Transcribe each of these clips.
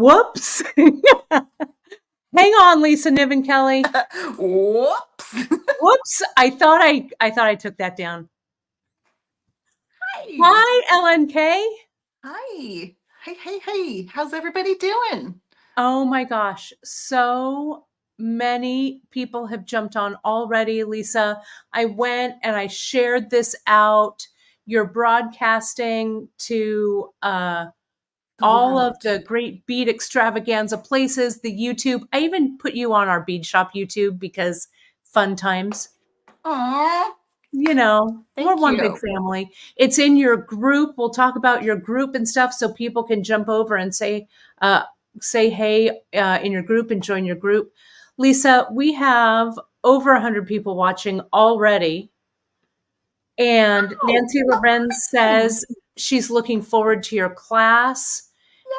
Whoops. Hang on, Lisa Niven Kelly. Whoops. Whoops. I thought I took that down. Hi. Hi, LNK. Hi. Hey. How's everybody doing? Oh my gosh. So many people have jumped on already, Lisa. I went and I shared this out. You're broadcasting to The all of world. the Great Bead Extravaganza places, the YouTube. I even put you on our bead shop YouTube because fun times. Aw, We're thank one big you. family. It's in your group. We'll talk about your group and stuff so people can jump over and say hey in your group and join your group. Lisa, we have over 100 people watching already. And Oh, Nancy Lorenz amazing. says she's looking forward to your class.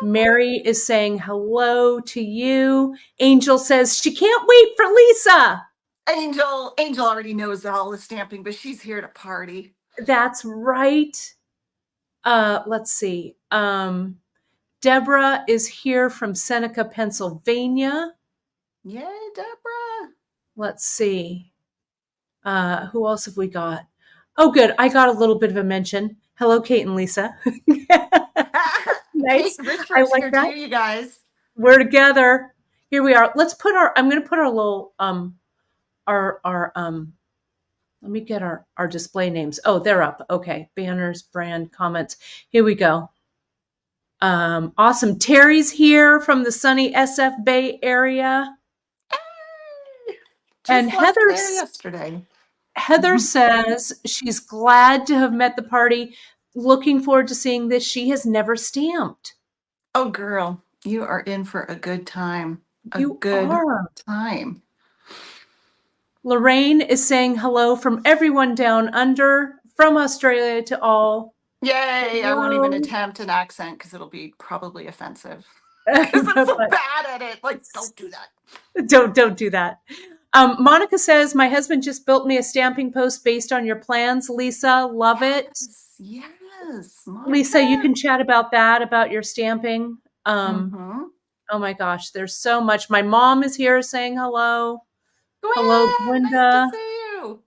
Mary is saying hello to you. Angel says she can't wait for Lisa. Angel already knows all the stamping, but she's here to party. That's right. Let's see. Deborah is here from Seneca, Pennsylvania. Yay, Deborah. Let's see. Who else have we got? Oh, good. I got a little bit of a mention. Hello, Kate and Lisa. Kate Nice. I Richford's like here that. too, you guys. We're together. Here we are. I'm going to put our little, our let me get our display names. Oh, they're up. Okay. Banners, brand, comments. Here we go. Awesome. Terry's here from the sunny SF Bay area. Hey, And just left there yesterday. Heather says she's glad to have met the party. Looking forward to seeing this. She has never stamped. Oh, girl, you are in for a good time. A You good are. time. Lorraine is saying hello from everyone down under, from Australia to all. Yay! I won't even Hello. attempt an accent because it'll be probably offensive. Because I'm so But bad at it. Like, don't do that. don't do that. Monica says, my husband just built me a stamping post based on your plans. Lisa, love it. Yes, Lisa, you Monica. can chat about that, about your stamping. Mm-hmm. Oh my gosh, there's so much. My mom is here saying hello. Hello, Gwen, nice to Gwenda. see you.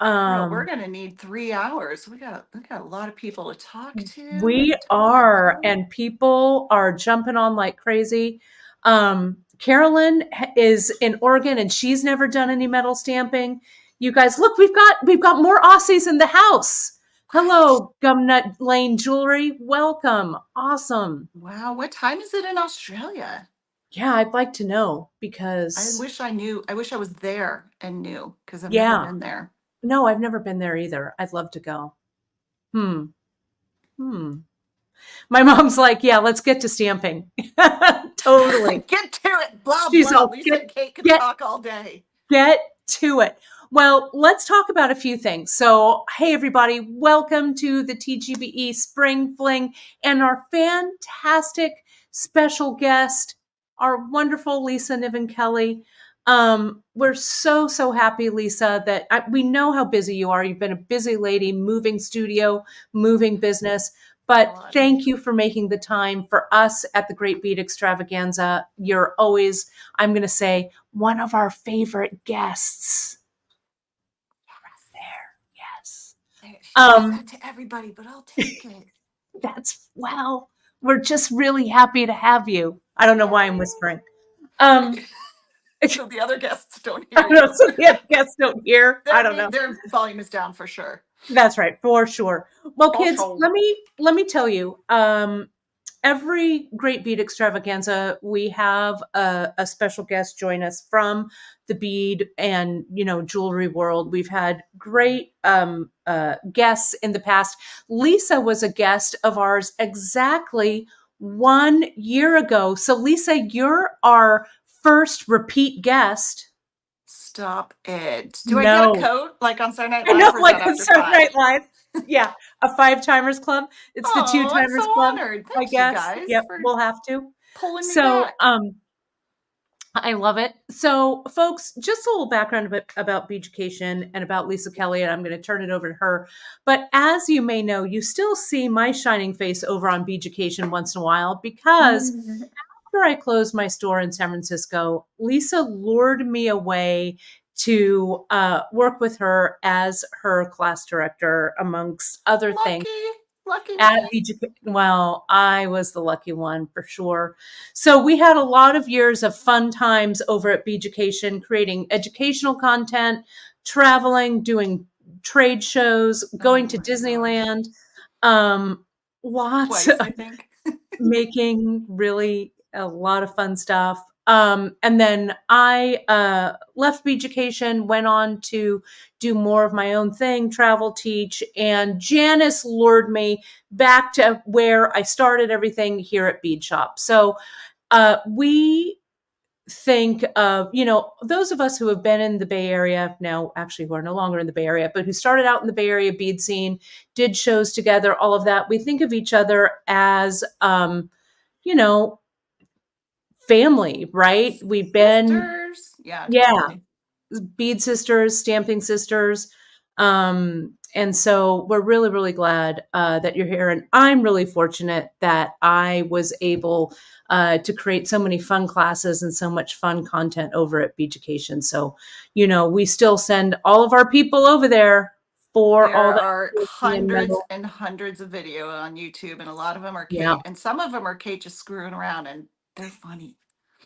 Girl, we're Um, gonna need 3 hours. We got a lot of people to talk to we and talk are, about. and people are jumping on like crazy. Carolyn is in Oregon and she's never done any metal stamping. You guys, look, we've got more Aussies in the house. What? Hello, Gumnut Lane Jewelry. Welcome. Awesome. Wow, what time is it in Australia? Yeah, I'd like to know I because, wish I knew. I wish I was there and knew because I've never yeah, been there. no, I've never been there either. I'd love to go. Hmm. Hmm. My mom's like, yeah, let's get to stamping. Totally. Get to it. Blah She's blah. all Lisa and Kate could get talk all day. get to it. Well, let's talk about a few things. So, hey everybody, welcome to the TGBE Spring Fling and our fantastic special guest, our wonderful Lisa Niven Kelly. We're so happy, Lisa, that we know how busy you are. You've been a busy lady, moving studio, moving business. But God. thank you for making the time for us at the Great Bead Extravaganza. You're always, I'm going to say, one of our favorite guests. There, yes. She says Um, that to everybody, but I'll take it. well, we're just really happy to have you. I don't know why I'm whispering. Um, I So the other guests don't hear don't know, you. so the guests don't hear. I don't know. Their volume is down for sure. That's right, for sure. Well, For kids, sure. let me tell you. Every Great Bead Extravaganza, we have a special guest join us from the bead and jewelry world. We've had great guests in the past. Lisa was a guest of ours exactly 1 year ago. So, Lisa, you're our first repeat guest. Stop it. Do I get a No, coat like on Saturday Night I know, Live or is that like on after Saturday five? Night Live. Yeah, a five timers club. It's the two Oh, I'm timers so club, honored. I Thank you guess. guys Yep, for we'll have to. pulling me So, back. I love it. So, folks, just a little background about Beaducation and about Lisa Kelly, and I'm going to turn it over to her. But as you may know, you still see my shining face over on Beaducation once in a while because after I closed my store in San Francisco, Lisa lured me away to work with her as her class director, amongst other things. Lucky, lucky At me. Well, I was the lucky one for sure. So we had a lot of years of fun times over at Beaducation, creating educational content, traveling, doing trade shows, Oh going to my gosh. Disneyland, um, lots Twice, of I think. making really a lot of fun stuff. And then I left Beaducation, went on to do more of my own thing, travel, teach, and Janice lured me back to where I started everything here at Bead Shop. So we think of, those of us who have been in the Bay Area now, actually who are no longer in the Bay Area, but who started out in the Bay Area bead scene, did shows together, all of that. We think of each other as, you know, family, right? We've been, Sisters. Yeah, yeah, totally. bead sisters, stamping sisters. And so we're really, really glad that you're here. And I'm really fortunate that I was able to create so many fun classes and so much fun content over at Beaducation. So, we still send all of our people over there for all There the are networking and hundreds metal. and hundreds of video on YouTube, and a lot of them are Yeah, Kate, and some of them are Kate just screwing around, and they're funny.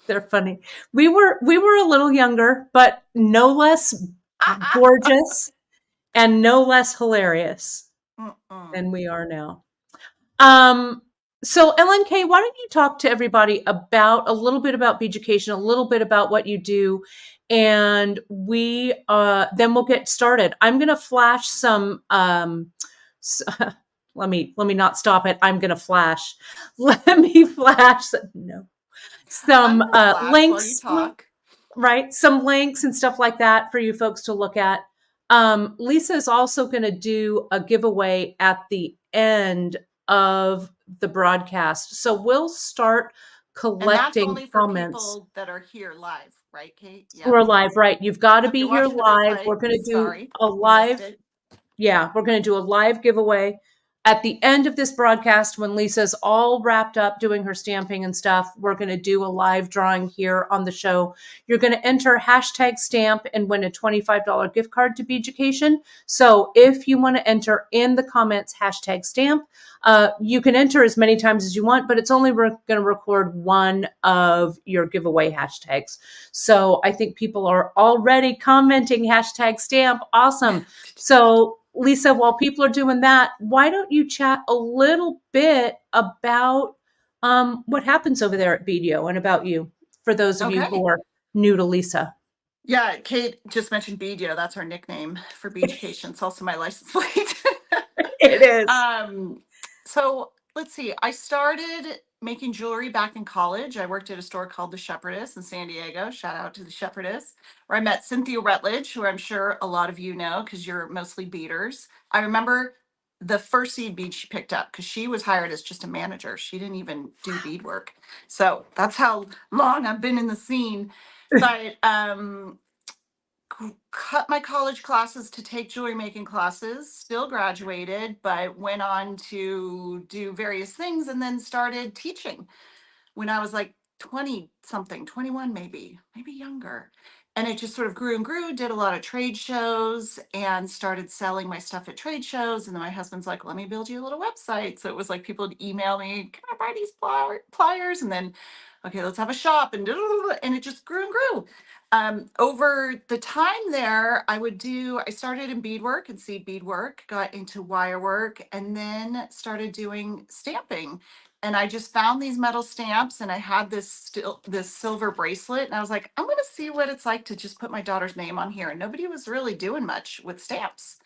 they're funny. We were a little younger, but no less gorgeous and no less hilarious Mm-mm. than we are now. Um, so LNK, why don't you talk to everybody about a little bit about Beaducation, a little bit about what you do, and we then we'll get started. I'm going to flash some. Let me not stop it. I'm going to flash. Let me flash. No, I'm some gonna flash while you links. talk. Right? Some links and stuff like that for you folks to look at. Lisa is also going to do a giveaway at the end of the broadcast. So we'll start And that's collecting only for comments. people that are here live, right, Kate? Yep. We're live, right? You've got to So if be you're here watching the live. replay, We're going to do sorry, a you missed live. it. Yeah, we're going to do a live giveaway at the end of this broadcast when Lisa's all wrapped up doing her stamping and stuff. We're going to do a live drawing here on the show. You're going to enter hashtag stamp and win a $25 gift card to Beaducation. So if you want to enter in the comments hashtag stamp, you can enter as many times as you want, but it's only going to record one of your giveaway hashtags. So I think people are already commenting hashtag stamp. Awesome. So Lisa, while people are doing that, why don't you chat a little bit about what happens over there at BDO and about you, for those of you who Okay. are new to Lisa? Yeah, Kate just mentioned Beadio. That's our nickname for Beaducation. It's also my license plate. It is. um, so let's see. I started making jewelry back in college. I worked at a store called The Shepherdess in San Diego. Shout out to The Shepherdess, where I met Cynthia Rutledge, who I'm sure a lot of you know because you're mostly beaders. I remember the first seed bead she picked up because she was hired as just a manager. She didn't even do beadwork. So that's how long I've been in the scene. But cut my college classes to take jewelry making classes, still graduated, but went on to do various things and then started teaching when I was like 20 something, 21 maybe younger. And it just sort of grew and grew, did a lot of trade shows and started selling my stuff at trade shows. And then my husband's like, let me build you a little website. So it was like people would email me, can I buy these pliers? And then, okay, let's have a shop. And it just grew and grew. Over the time there, I started in beadwork and seed beadwork, got into wire work, and then started doing stamping. And I just found these metal stamps and I had this silver bracelet and I was like, I'm going to see what it's like to just put my daughter's name on here. And nobody was really doing much with stamps.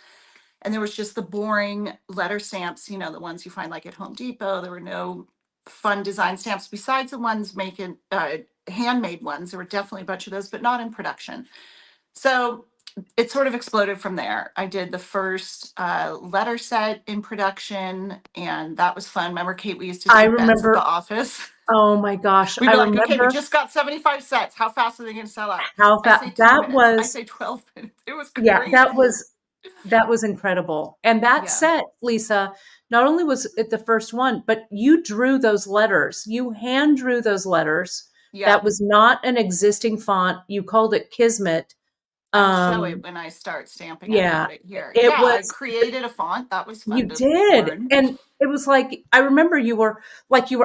And there was just the boring letter stamps, the ones you find like at Home Depot. There were no fun design stamps besides the ones making handmade ones. There were definitely a bunch of those, but not in production. So it sort of exploded from there. I did the first letter set in production, and that was fun. Remember, Kate, we used to I take bets at the remember. office. Oh my gosh, We'd I be like, okay, we remember just got 75 sets. How fast are they going to sell out? how I that say 10 that minutes. I was. say 12 minutes. It was Yeah, that crazy. was that was incredible. And that Yeah. set, Lisa, not only was it the first one, but you drew those letters. You hand drew those letters. Yeah. That was not an existing font. You called it Kismet. I'll show it Um, when I start stamping. I've yeah, got it here. it Yeah, I was, created a font. That was fun you to did. learn. And it was like, I remember you were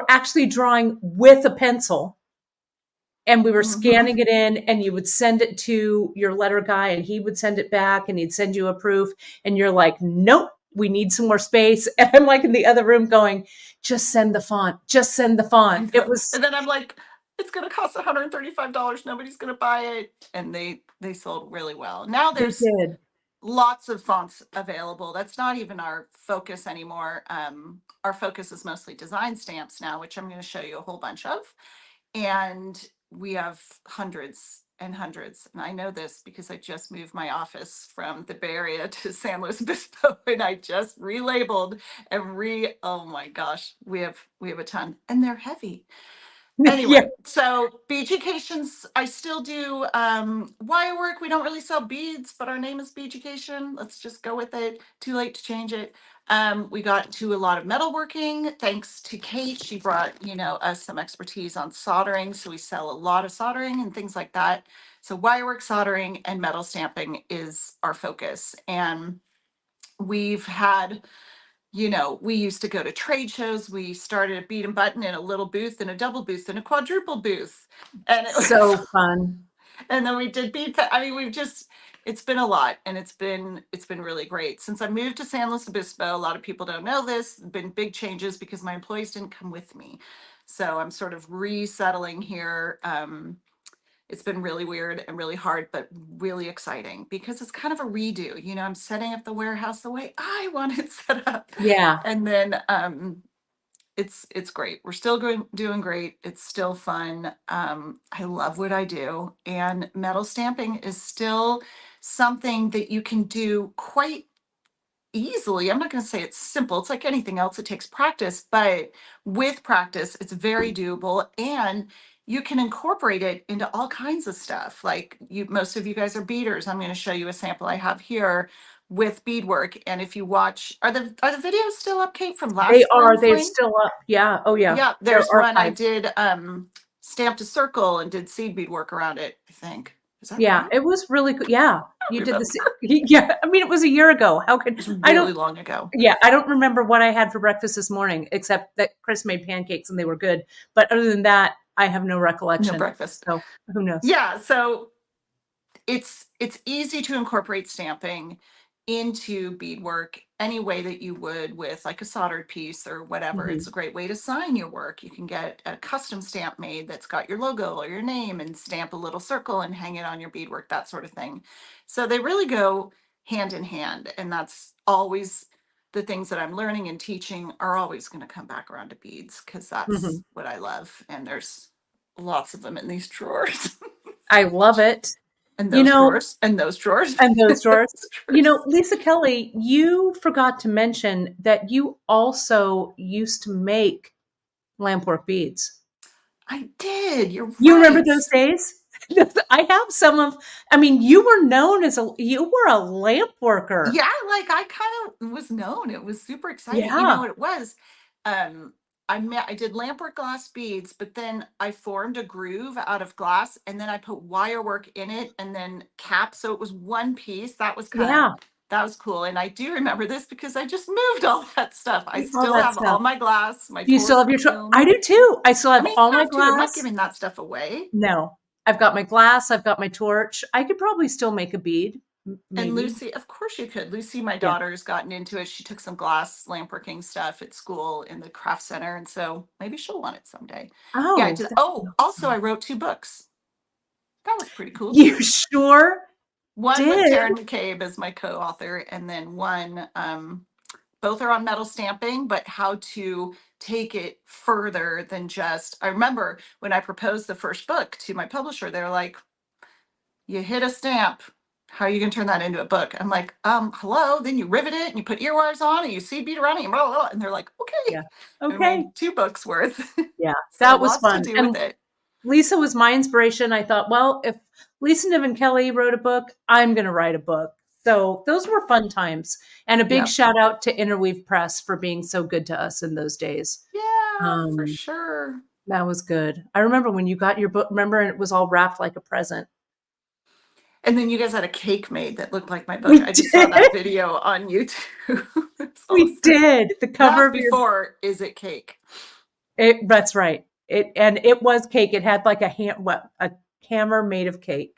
actually drawing with a pencil, and we were Hmm. scanning it in, and you would send it to your letter guy and he would send it back and he'd send you a proof, and you're like, nope, we need some more space. And I'm like in the other room going, just send the font, just send the I font. It know. was, And then I'm like, it's going to cost $135. Nobody's going to buy it. And they sold really well. Now they there's did. lots of fonts available. That's not even our focus anymore. Our focus is mostly design stamps now, which I'm going to show you a whole bunch of. And we have hundreds and hundreds. And I know this because I just moved my office from the Bay Area to San Luis Obispo, and I just relabeled and oh my gosh, we have a ton, and they're heavy. Yeah. Anyway, so Beaducations, I still do wire work. We don't really sell beads, but our name is Beaducation. Let's just go with it. Too late to change it. We got into a lot of metalworking thanks to Kate. She brought, us some expertise on soldering. So we sell a lot of soldering and things like that. So wire work, soldering, and metal stamping is our focus. And we've had, we used to go to trade shows. We started a bead and button in a little booth and a double booth and a quadruple booth. And it was, So fun. and then we did I mean, it's been a lot, and it's been really great. Since I moved to San Luis Obispo, a lot of people don't know this, been big changes because my employees didn't come with me. So I'm sort of resettling here. It's been really weird and really hard, but really exciting because it's kind of a redo. I'm setting up the warehouse the way I want it set up. Yeah. And then it's great. We're still doing great. It's still fun. I love what I do. And metal stamping is still something that you can do quite easily. I'm not going to say it's simple. It's like anything else, it takes practice, but with practice, it's very doable, and you can incorporate it into all kinds of stuff. Like most of you guys are beaders. I'm going to show you a sample I have here with beadwork. And if you watch, are the videos still up, Kate, from They last are, spring they're fling? still up. Yeah. Oh yeah. Yeah, They're there's one I archived. did stamped a circle and did seed bead work around it, I think. Is that Yeah. right? It was really good. Yeah. I You don't did remember. this. Yeah. I mean, it was a year ago. How could It was I really don't, long ago. yeah, I don't remember what I had for breakfast this morning, except that Chris made pancakes and they were good. But other than that, I have no No recollection. breakfast. So who knows? Yeah, so it's easy to incorporate stamping into beadwork any way that you would with like a soldered piece or whatever. Hmm. It's a great way to sign your work. You can get a custom stamp made that's got your logo or your name and stamp a little circle and hang it on your beadwork, that sort of thing. So they really go hand in hand, and that's always the things that I'm learning and teaching are always going to come back around to beads because Hmm. that's what I love, and there's lots of them in these drawers. I love it. And You those know, drawers, and those drawers, and those and drawers. those drawers. Lisa Kelly, you forgot to mention that you also used to make lampwork beads. I did. You're You remember right. those days? I have some of, I mean, you were a lamp worker. Yeah, like I kind of was known. It was super exciting. You know Yeah. what it was? Um, I did lampwork glass beads, but then I formed a groove out of glass, and then I put wire work in it, and then cap, so it was one piece. Yeah. That was cool. And I do remember this because I just moved all that stuff. I All still that have all stuff. my glass, my Do you still torch, have my your, film. I do too. I still I have mean, all you my have to. I'm not glass. giving that stuff away. No, I've got my glass. I've got my torch. I could probably still make a bead. And Maybe. Lucy, of course you could. Lucy, my Yeah. daughter's gotten into it. She took some glass lampworking stuff at school in the craft center, and so maybe she'll want it someday. Yeah, I Oh, did. that's Oh, also I awesome. wrote 2 books. That was pretty cool You too. sure One with did. Taryn McCabe as my co-author, and then one, both are on metal stamping, but how to take it further than just. I remember when I proposed the first book to my publisher, they're like, you hit a stamp. How are you going to turn that into a book? I'm like, hello. Then you rivet it and you put ear wires on and you seed bead around it and blah, blah, blah. And they're like, okay. Yeah. And we Okay. made 2 books worth. Yeah. So That was lots to fun. do with And it. Lisa was my inspiration. I thought, well, if Lisa Niven Kelly wrote a book, I'm going to write a book. So those were fun times. And a big Yep. shout out to Interweave Press for being so good to us in those days. Yeah, for Um, sure. that was good. I remember when you got your book, remember, and it was all wrapped like a present. And then you guys had a cake made that looked like my book. We I just saw did. that video on YouTube. It's We awesome. did. The cover That's of your before Is It Cake? that's right. It was cake. It had like a hammer made of cake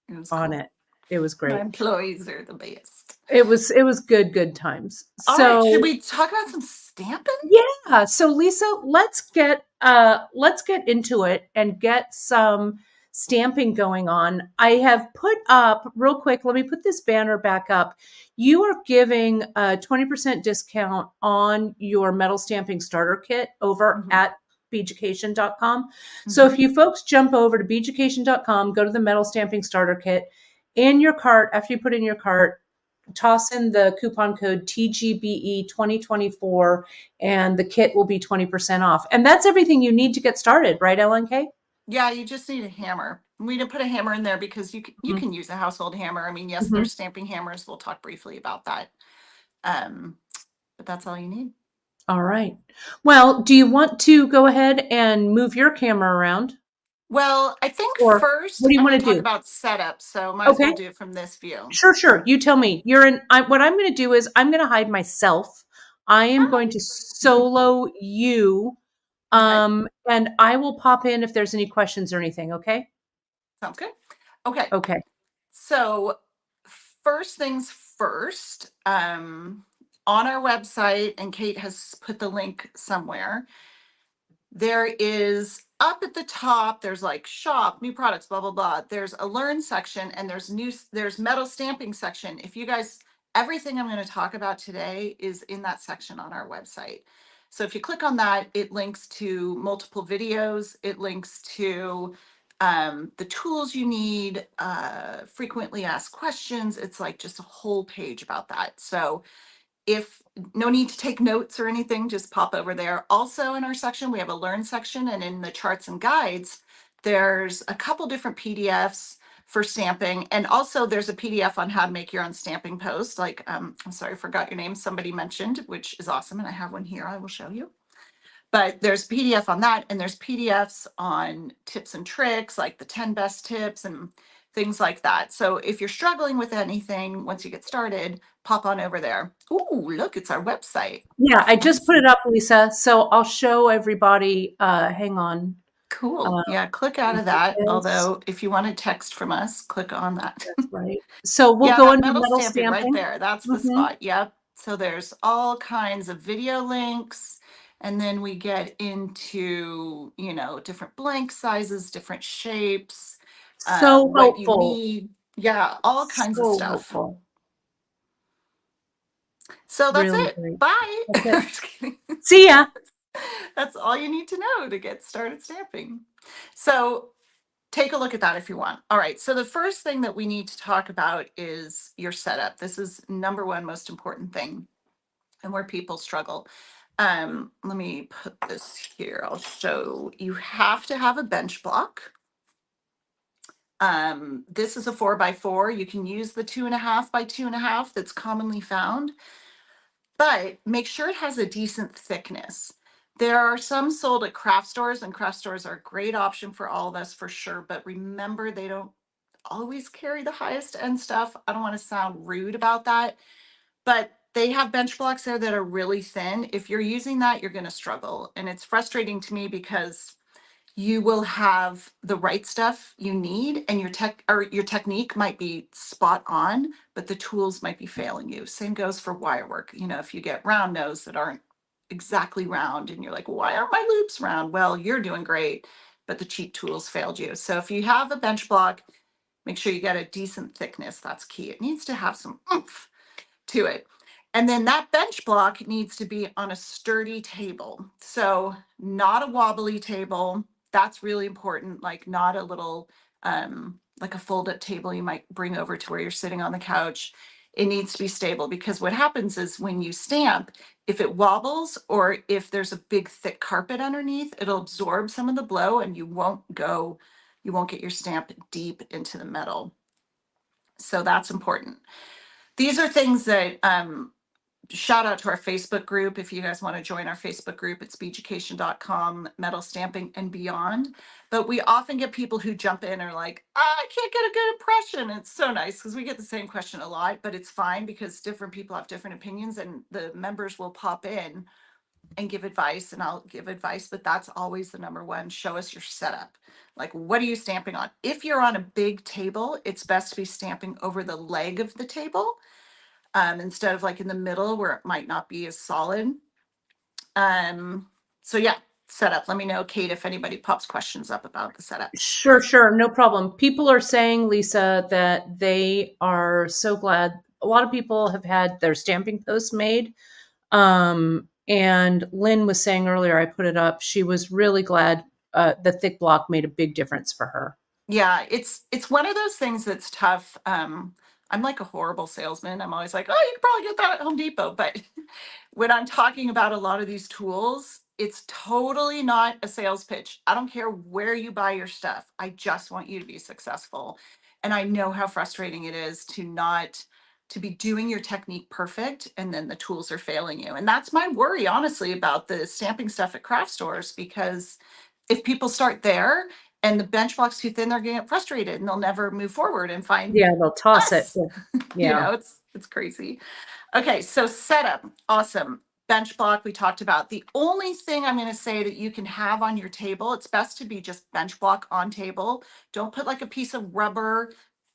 It was on cool. it. It was My great. employees are the best. It was good times. All right, should So we talk about some stamping? yeah. So Lisa, let's get into it and get some stamping going on. I have put up real quick, let me put this banner back up. You are giving a 20% discount on your metal stamping starter kit over Mm-hmm. at beaducation.com. So Mm-hmm. if you folks jump over to beaducation.com, go to the metal stamping starter kit, in your cart, after you put in your cart, toss in the coupon code TGBE 2024 and the kit will be 20% off. And that's everything you need to get started, right, LNK? Yeah, you just need a hammer. We didn't put a hammer in there because you Mm-hmm. can use a household hammer. I mean, yes, Mm-hmm. there's stamping hammers. We'll talk briefly about that. Um, but that's all you need. All right. Well, do you want to go ahead and move your camera around? Well, I think Or what first do you I'm want going to to talk do? about setup, so might as well Okay. do it from this view. Sure, sure. You tell me. What I'm going to do is I'm going to hide myself. I am going to Hi. solo you. Okay, And I will pop in if there's any questions or anything. Okay. sounds good. Okay, Okay. so first things first, on our website, and Kate has put the link somewhere, there is up at the top, there's like shop, new products, blah, blah, blah. There's a learn section and there's metal stamping section. If you guys, everything I'm going to talk about today is in that section on our website. So if you click on that, it links to multiple videos. It links to the tools you need, frequently asked questions. It's like just a whole page about that. So if no need to take notes or anything, just pop over there. Also in our section, we have a learn section, and in the charts and guides, there's a couple different PDFs for stamping. And also there's a PDF on how to make your own stamping post. Like, I'm sorry, I forgot your name. Somebody mentioned, which is awesome. And I have one here. I will show you. But there's PDF on that, and there's PDFs on tips and tricks, like the 10 best tips and things like that. So if you're struggling with anything, once you get started, pop on over there. Ooh, look, it's our website. Yeah, I just put it Fancy. up, Lisa. So I'll show everybody. Hang on. Cool. Uh, Yeah, click out of look at that. this. Although, if you want a text from us, click on that. That's right. So we'll Yeah, go that into metal metal stamping right stamping. there. That's the Hmm. spot. Yep. So there's all kinds of video links. And then we get into, different blank sizes, different shapes, So what you helpful. need. Yeah, all kinds of So stuff. helpful. So that's Really it. great. Bye. That's it. Just kidding. See ya. That's all you need to know to get started stamping. So take a look at that if you want. All right. So the first thing that we need to talk about is your setup. This is number one most important thing and where people struggle. Let me put this here. I'll show. You have to have a bench block. This is a 4x4. You can use the 2.5 by 2.5 that's commonly found, but make sure it has a decent thickness. There are some sold at craft stores, and craft stores are a great option for all of us for sure. But remember, they don't always carry the highest end stuff. I don't want to sound rude about that, but they have bench blocks there that are really thin. If you're using that, you're going to struggle. And it's frustrating to me because you will have the right stuff you need, and your technique might be spot on, but the tools might be failing you. Same goes for wire work. If you get round nose that aren't exactly round and you're like, why aren't my loops round? Well, you're doing great, but the cheap tools failed you. So if you have a bench block, make sure you get a decent thickness. That's key. It needs to have some oomph to it. And then that bench block needs to be on a sturdy table. So not a wobbly table. That's really important. Like not a little, like a fold up table you might bring over to where you're sitting on the couch. It needs to be stable, because what happens is when you stamp, if it wobbles or if there's a big thick carpet underneath, it'll absorb some of the blow and you won't get your stamp deep into the metal. So that's important. These are things that shout out to our Facebook group. If you guys want to join our Facebook group, it's beaducation.com, metal stamping and beyond. But we often get people who jump in and are like, I can't get a good impression. It's so nice because we get the same question a lot, but it's fine because different people have different opinions and the members will pop in and give advice and I'll give advice, but that's always the number one. Show us your setup. Like, what are you stamping on? If you're on a big table, it's best to be stamping over the leg of the table instead of like in the middle where it might not be as solid. So yeah, setup. Let me know, Kate, if anybody pops questions up about the setups. Sure, sure, no problem. People are saying, Lisa, that they are so glad. A lot of people have had their stamping posts made. And Lynn was saying earlier, I put it up, she was really glad the thick block made a big difference for her. Yeah, it's one of those things that's tough. I'm like a horrible salesman. I'm always like, oh, you can probably get that at Home Depot. But when I'm talking about a lot of these tools, it's totally not a sales pitch. I don't care where you buy your stuff. I just want you to be successful. And I know how frustrating it is to not to be doing your technique perfect and then the tools are failing you. And that's my worry, honestly, about the stamping stuff at craft stores, because if people start there and the bench block's too thin, they're gonna get frustrated and they'll never move forward and find Yeah, they'll toss it. us. Yeah. It's crazy. Okay, so setup, awesome. Bench block, we talked about. The only thing I'm going to say that you can have on your table, it's best to be just bench block on table. Don't put like a piece of rubber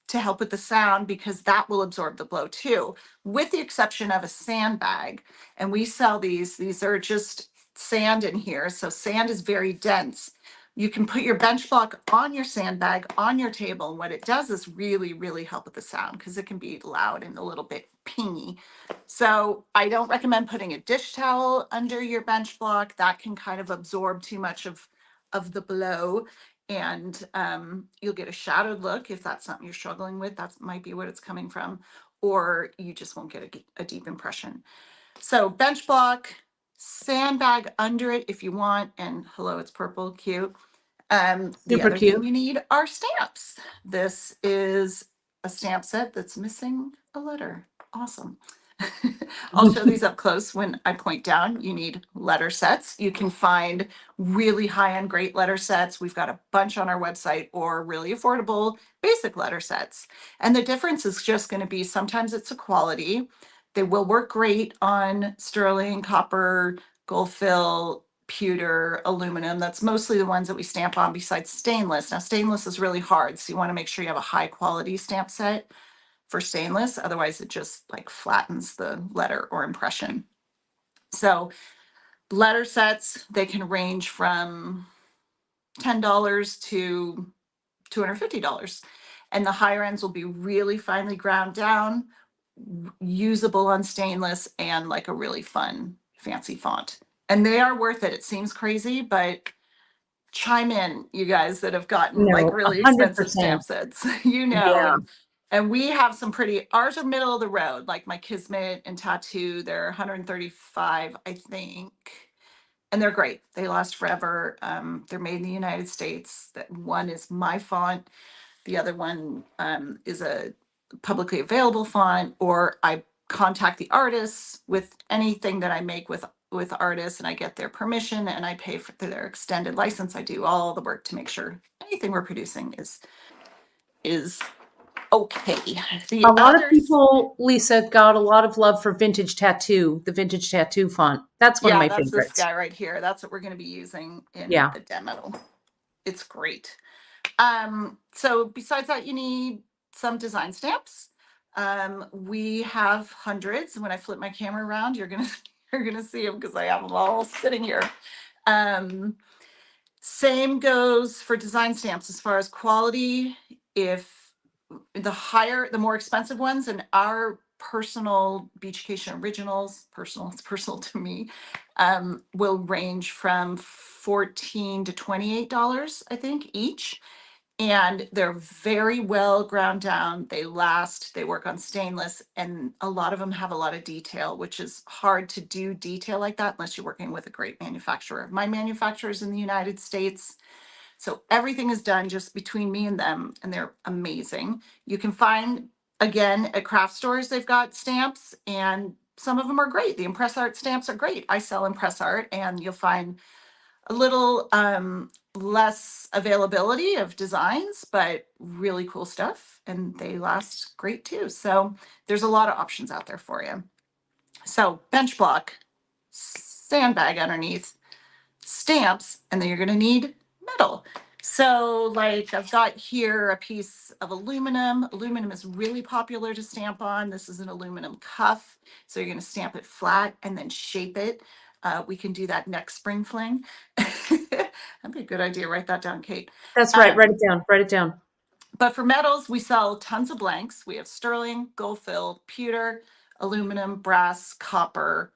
to help with the sound because that will absorb the blow too, with the exception of a sandbag. And we sell these are just sand in here. So sand is very dense. You can put your bench block on your sandbag on your table. And what it does is really, really help with the sound because it can be loud and a little bit pingy. So I don't recommend putting a dish towel under your bench block. That can kind of absorb too much of the blow. And you'll get a shadowed look if that's something you're struggling with. That might be what it's coming from. Or you just won't get a deep impression. So bench block, sandbag under it if you want. And hello, it's purple, cute. The Super other thing cute. you need are stamps. This is a stamp set that's missing a letter. Awesome. I'll show these up close when I point down. You need letter sets. You can find really high-end great letter sets. We've got a bunch on our website, or really affordable basic letter sets. And the difference is just going to be sometimes it's a quality. They will work great on sterling, copper, gold fill, pewter, aluminum. That's mostly the ones that we stamp on besides stainless. Now, stainless is really hard, so you want to make sure you have a high quality stamp set for stainless. Otherwise, it just like flattens the letter or impression. So letter sets, they can range from $10 to $250. And the higher ends will be really finely ground down, usable on stainless, and like a really fun, fancy font. And they are worth it. It seems crazy, but chime in, you guys that have gotten like No, really expensive 100%. stamp sets, Yeah. and we have some pretty, ours are middle of the road, like my Kismet and Tattoo, they're 135, I think. And they're great. They last forever. They're made in the United States. That one is my font. The other one is a publicly available font, or I contact the artists with anything that I make with artists, and I get their permission and I pay for their extended license. I do all the work to make sure anything we're producing is okay. A The lot of others, people, Lisa, got a lot of love for Vintage Tattoo, the Vintage Tattoo font. That's one of yeah, my that's this favorites. guy right here. That's what we're going to be using in Yeah. the demo. It's great. So besides that, you need some design stamps. We have hundreds. When I flip my camera around, you're gonna you're gonna see them because I have them all sitting here. Um, Same goes for design stamps as far as quality. If the higher, the more expensive ones, and our personal Beaducation originals, personal, it's personal to me, will range from 14 to $28, I think, each. And they're very well ground down. They last, they work on stainless, and a lot of them have a lot of detail, which is hard to do detail like that unless you're working with a great manufacturer. My manufacturer is in the United States. So everything is done just between me and them, and they're amazing. You can find again, at craft stores, they've got stamps, and some of them are great. The Impress Art stamps are great. I sell Impress Art, and you'll find a little less availability of designs, but really cool stuff, and they last great too. So there's a lot of options out there for you. So bench block, sandbag underneath, stamps, and then you're going to need metal. So like I've got here a piece of aluminum. Aluminum is really popular to stamp on. This is an aluminum cuff. So you're going to stamp it flat and then shape it. We can do that next spring fling. That'd be a good idea. Write that down, Kate. That's right. Write Um, it down. Write it down. but for metals, we sell tons of blanks. We have sterling, gold fill, pewter, aluminum, brass, copper,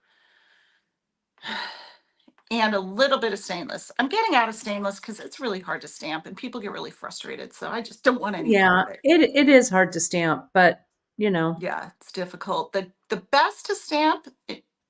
and a little bit of stainless. I'm getting out of stainless because it's really hard to stamp and people get really frustrated. So I just don't want any part Yeah, of it. it is hard to stamp, but you know. Yeah, it's difficult. The best to stamp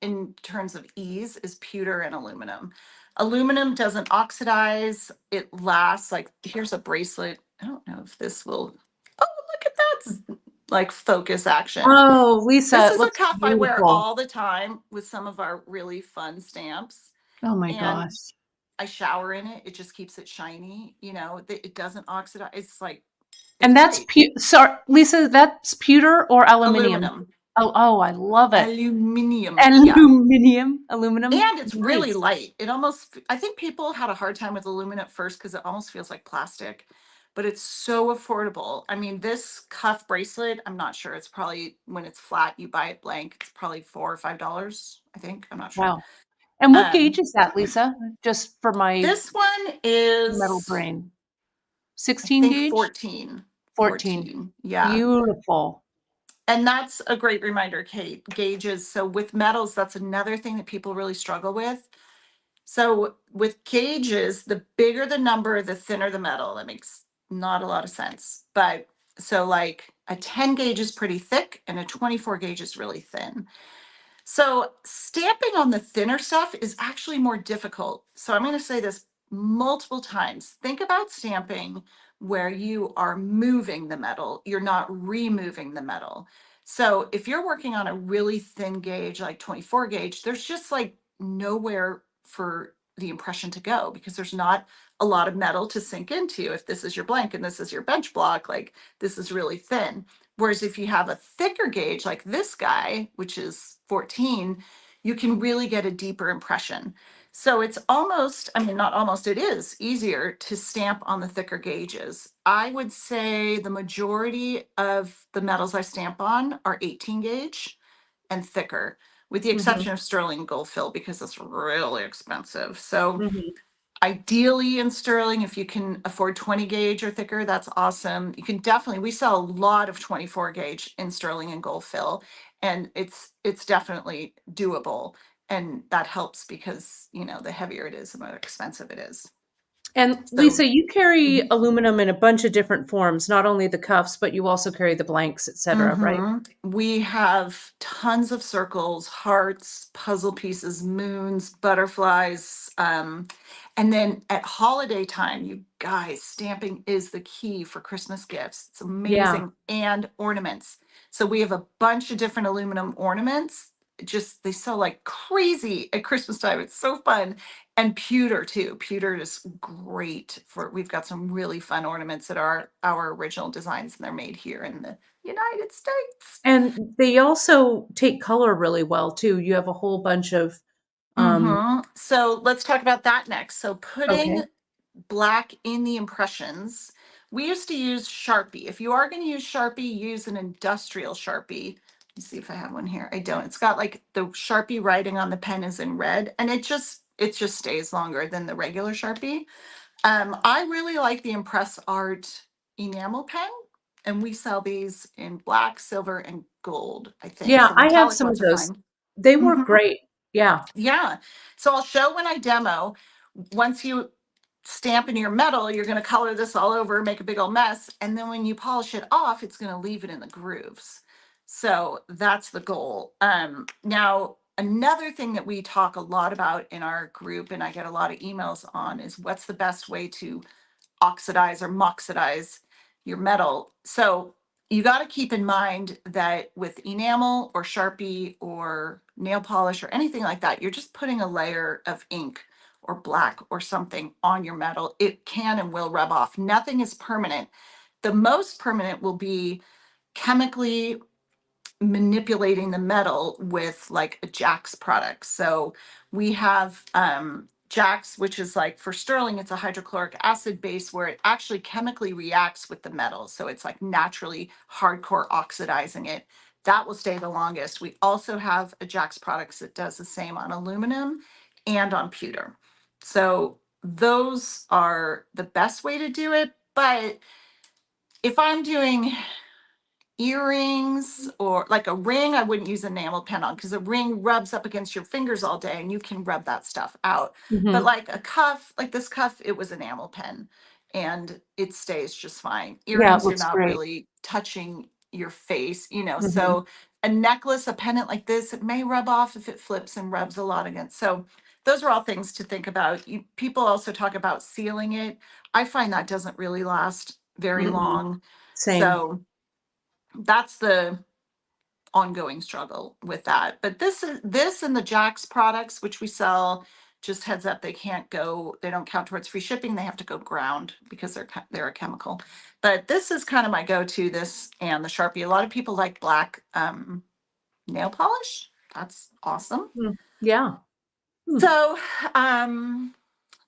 in terms of ease is pewter and aluminum. Aluminum doesn't oxidize. It lasts. Like here's a bracelet. I don't know if this will. Oh, look at that! Like focus action. Oh, This Lisa, it is a looks cuff I wear beautiful. all the time with some of our really fun stamps. Oh my And gosh. I shower in it. It just keeps it shiny. You know, it doesn't oxidize. It's like, it's And that's great. sorry, Lisa, that's pewter or aluminium? Aluminum. Oh, I love it. Aluminium. Yeah. Aluminum, aluminum. And it's really Nice. light. It almost, I think people had a hard time with aluminum at first because it almost feels like plastic, but it's so affordable. I mean, this cuff bracelet, I'm not sure. It's probably when it's flat, you buy it blank. It's probably $4 or $5, I think. I'm not sure. Wow. And what gauge Um, is that, Lisa? Just for my this one metal is, brain. I 16 think gauge? 14. 14. 14. Yeah. Beautiful. And that's a great reminder, Kate, gauges. So with metals, that's another thing that people really struggle with. So with gauges, the bigger the number, the thinner the metal. That makes not a lot of sense. But so like a 10 gauge is pretty thick and a 24 gauge is really thin. So stamping on the thinner stuff is actually more difficult. So I'm going to say this multiple times. Think about stamping where you are moving the metal, you're not removing the metal. So if you're working on a really thin gauge, like 24 gauge, there's just like nowhere for the impression to go because there's not a lot of metal to sink into. If this is your blank and this is your bench block, like this is really thin. Whereas if you have a thicker gauge like this guy, which is 14, you can really get a deeper impression. So it's almost, I mean, not almost, it is easier to stamp on the thicker gauges. I would say the majority of the metals I stamp on are 18 gauge and thicker, with the Mhm, exception of sterling gold fill because it's really expensive. So mhm. ideally in sterling, if you can afford 20 gauge or thicker, that's awesome. You can definitely, we sell a lot of 24 gauge in sterling and gold fill, and it's definitely doable. And that helps because, you know, the heavier it is, the more expensive it is. And So Lisa, you carry mhm. aluminum in a bunch of different forms, not only the cuffs, but you also carry the blanks, etc., right? We have tons of circles, hearts, puzzle pieces, moons, butterflies. And then at holiday time, you guys, stamping is the key for Christmas gifts. It's Yeah. amazing. And ornaments. So we have a bunch of different aluminum ornaments. Just they sell like crazy at Christmas time. It's so fun. And pewter too. Pewter is great for, we've got some really fun ornaments that are our original designs and they're made here in the United States. And they also take color really well too. You have a whole bunch of So let's talk about that next. So putting okay. black in the impressions. We used to use Sharpie. If you are going to use Sharpie, use an industrial Sharpie. Let me see if I have one here. I don't. It's got like the Sharpie writing on the pen is in red, and it just stays longer than the regular Sharpie. I really like the Impress Art enamel pen, and we sell these in black, silver, and gold, I think. Yeah, So I have metallic some of ones are those. fine. They work Mhm. great. Yeah. Yeah. So I'll show when I demo. Once you stamp in your metal, you're going to color this all over, make a big old mess. And then when you polish it off, it's going to leave it in the grooves. So that's the goal. Now, another thing that we talk a lot about in our group, and I get a lot of emails on, is what's the best way to oxidize or moxidize your metal. So you got to keep in mind that with enamel or Sharpie or nail polish or anything like that, you're just putting a layer of ink or black or something on your metal. It can and will rub off. Nothing is permanent. The most permanent will be chemically manipulating the metal with like a Jax product. So we have Jax, which is like for sterling, it's a hydrochloric acid base where it actually chemically reacts with the metal. So it's like naturally hardcore oxidizing it. That will stay the longest. We also have a Jax products that does the same on aluminum and on pewter. So those are the best way to do it. But if I'm doing earrings or like a ring, I wouldn't use enamel pen on because a ring rubs up against your fingers all day and you can rub that stuff out. But Hmm. like a cuff, like this cuff, it was enamel pen and it stays just fine. Yeah, it Earrings, you're looks not great. really touching your face, you know. Hmm. So a necklace, a pendant like this, it may rub off if it flips and rubs a lot against. So those are all things to think about. People also talk about sealing it. I find that doesn't really last very Mm-mm. long. Same. So that's the ongoing struggle with that. But this and the Jax products, which we sell, just heads up, they can't go, they don't count towards free shipping. They have to go ground because they're a chemical. But this is kind of my go-to, this and the Sharpie. A lot of people like black nail polish. That's awesome. Mm. Yeah. Hmm. So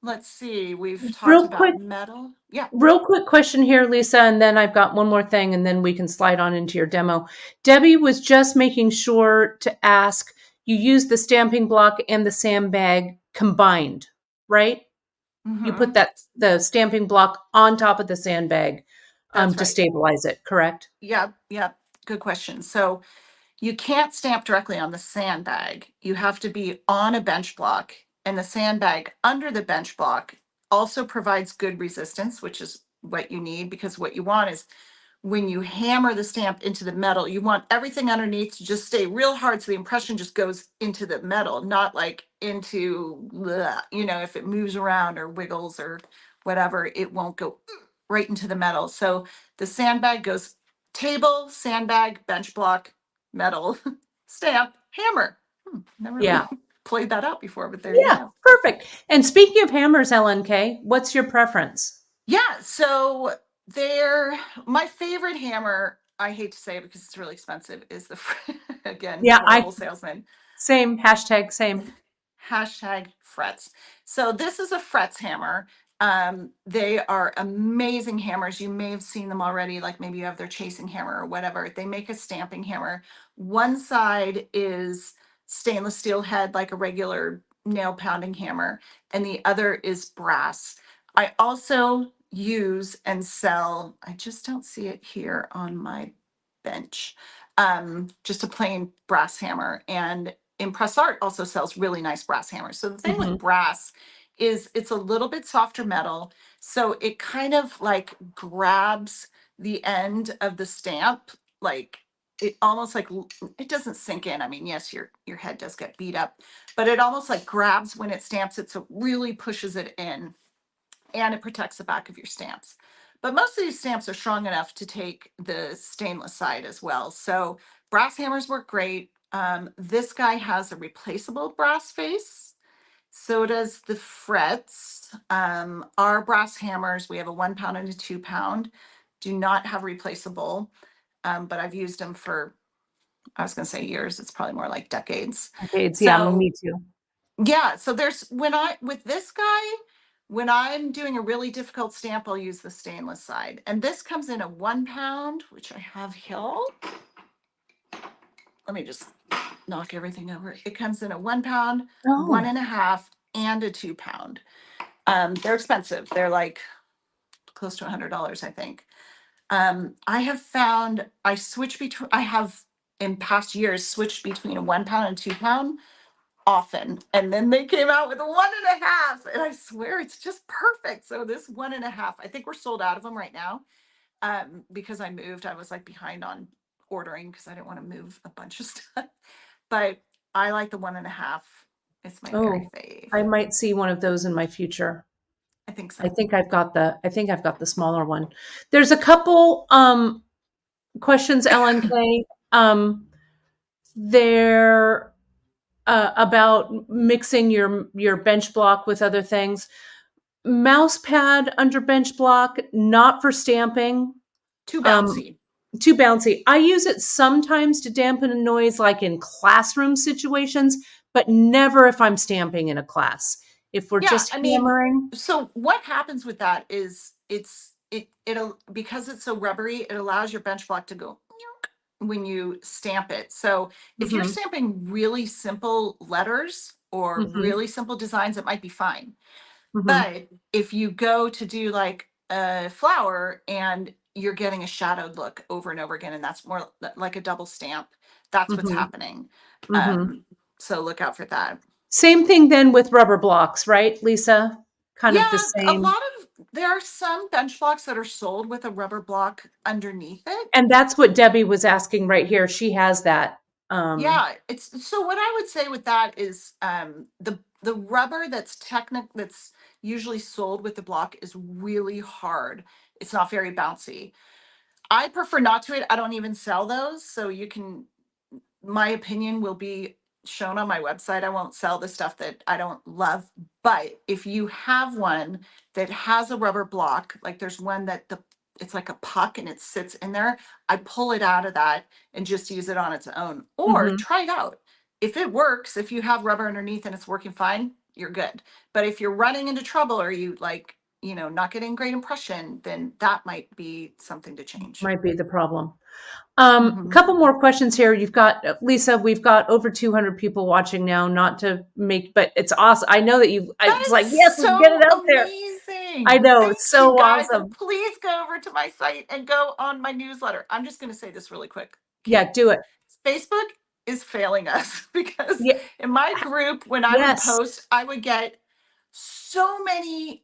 let's see, we've talked Real quick, about metal. Yeah. real quick question here, Lisa, and then I've got one more thing, and then we can slide on into your demo. Debbie was just making sure to ask, you use the stamping block and the sandbag combined, right? You put Hmm. the stamping block on top of the sandbag That's to right. stabilize it, correct? Yep, yep. Good question. So you can't stamp directly on the sandbag. You have to be on a bench block, and the sandbag under the bench block also provides good resistance, which is what you need because what you want is when you hammer the stamp into the metal, you want everything underneath to just stay real hard so the impression just goes into the metal, not like into, you know, if it moves around or wiggles or whatever, it won't go right into the metal. So the sandbag goes table, sandbag, bench block, metal, stamp, hammer. Never really Yeah. played that out before, but there you Yeah, go. perfect. And speaking of hammers, LNK, what's your preference? Yeah, so they're my favorite hammer. I hate to say it because it's really expensive. Is the again Yeah, I horrible salesman. same hashtag same. Hashtag frets. So this is a frets hammer. They are amazing hammers. You may have seen them already, like maybe you have their chasing hammer or whatever. They make a stamping hammer. One side is stainless steel head, like a regular nail pounding hammer, and the other is brass. I also use and sell, I just don't see it here on my bench, just a plain brass hammer. And Impress Art also sells really nice brass hammers. So the thing with Hmm. brass is it's a little bit softer metal. So it kind of like grabs the end of the stamp, like it almost like it doesn't sink in. I mean, yes, your head does get beat up, but it almost like grabs when it stamps it, so it really pushes it in and it protects the back of your stamps. But most of these stamps are strong enough to take the stainless side as well. So brass hammers work great. This guy has a replaceable brass face. So does the frets. Our brass hammers, we have a 1 pound and a 2 pound, do not have replaceable. But I've used them for, I was going to say years. It's probably more like decades. Decades. Yeah, So me too. yeah, so there's when I with this guy, when I'm doing a really difficult stamp, I'll use the stainless side. And this comes in a 1 pound, which I have here. Let me just knock everything over. It comes in a 1 pound, one Oh, and a half, and a 2 pound. They're expensive. They're like close to $100, I think. I have found I switch between I have in past years switched between a 1 pound and 2 pound often. And then they came out with a 1.5. And I swear it's just perfect. So this 1.5, I think we're sold out of them right now. Because I moved, I was like behind on ordering because I didn't want to move a bunch of stuff. But I like the 1.5. It's my very oh, fave. I might see one of those in my future. I think so. I think I've got the smaller one. There's a couple questions, LNK. They're about mixing your bench block with other things. Mouse pad under bench block, not for stamping. Too Um, bouncy. too bouncy. I use it sometimes to dampen a noise, like in classroom situations, but never if I'm stamping in a class. If we're Yeah, just I mean, hammering. so what happens with that is it'll, because it's so rubbery, it allows your bench block to go when you stamp it. So if you're Hmm. stamping really simple letters or Hmm. really simple designs, it might be fine. Hmm. But if you go to do like a flower and you're getting a shadowed look over and over again, and that's more like a double stamp, that's what's Hmm. happening. Hmm. Um, so look out for that. Same thing then with rubber blocks, right, Lisa? Kind of the Yeah, a same. lot there are some bench blocks that are sold with a rubber block underneath it. And that's what Debbie was asking right here. She has that. Um, Yeah, it's so what I would say with that is the rubber that's usually sold with the block is really hard. It's not very bouncy. I prefer not to. I don't even sell those, so you can, my opinion will be shown on my website. I won't sell the stuff that I don't love. But if you have one that has a rubber block, like there's one that it's like a puck and it sits in there, I pull it out of that and just use it on its own. Or mhm. try it out. If it works, if you have rubber underneath and it's working fine, you're good. But if you're running into trouble or you like, not getting great impression, then that might be something to change. Might be the problem. Mhm. Couple more questions here. You've got Lisa. We've got over 200 people watching now. Not to make, but it's awesome. I know that you. I That was is like, yes, let's get it so out there. I amazing. know it's Thank you so guys. And awesome. please go over to my site and go on my newsletter. I'm just going to say this really quick. Yeah, Okay. do it. Facebook is failing us because Yeah, in my group, when I would yes, post, I would get so many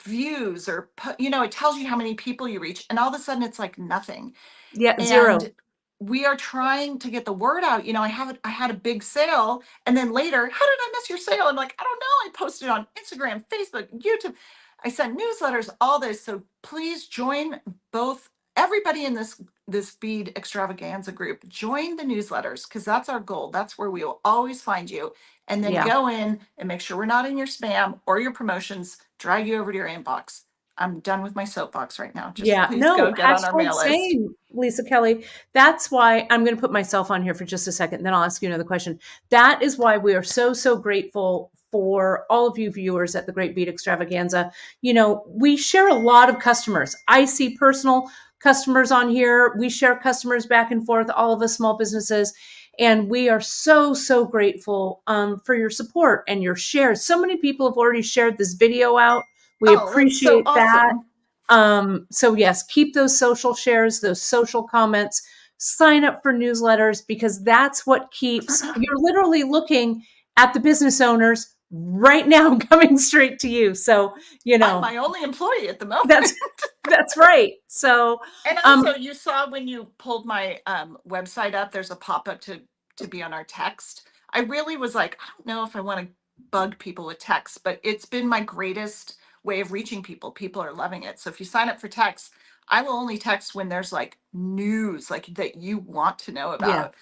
views or, it tells you how many people you reach. And all of a sudden it's like nothing. yeah, zero. And we are trying to get the word out. I had a big sale, and then later, how did I miss your sale? I'm like, I don't know. I posted on Instagram, Facebook, YouTube. I sent newsletters, all this. So please join both everybody in this bead extravaganza group. Join the newsletters because that's our goal. That's where we will always find you. And then Yeah. go in and make sure we're not in your spam or your promotions. Drag you over to your inbox. I'm done with my soapbox right now. Just Yeah, please no, go get on our hashtag mail list. same, Lisa Kelly. That's why I'm going to put myself on here for just a second, then I'll ask you another question. That is why we are so, so grateful for all of you viewers at the Great Bead Extravaganza. We share a lot of customers. I see personal customers on here. We share customers back and forth, all of us small businesses. And we are so, so grateful for your support and your shares. So many people have already shared this video out. We Oh, that's so appreciate that. awesome. So yes, keep those social shares, those social comments, sign up for newsletters because that's what keeps you're literally looking at the business owners right now coming straight to you. So, you I'm know, my only employee at the moment. that's that's right. So, And um also, you saw when you pulled my website up, there's a pop up to be on our text. I really was like, I don't know if I want to bug people with text, but it's been my greatest way of reaching people. People are loving it. So if you sign up for text, I will only text when there's like news like that you want to know yeah, about.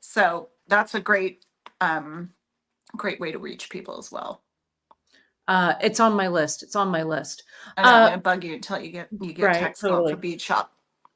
So that's a great way to reach people as well. it's on my list. It's on my list. I know I'm Uh going to bug you until you get right, text going for totally. bead shop.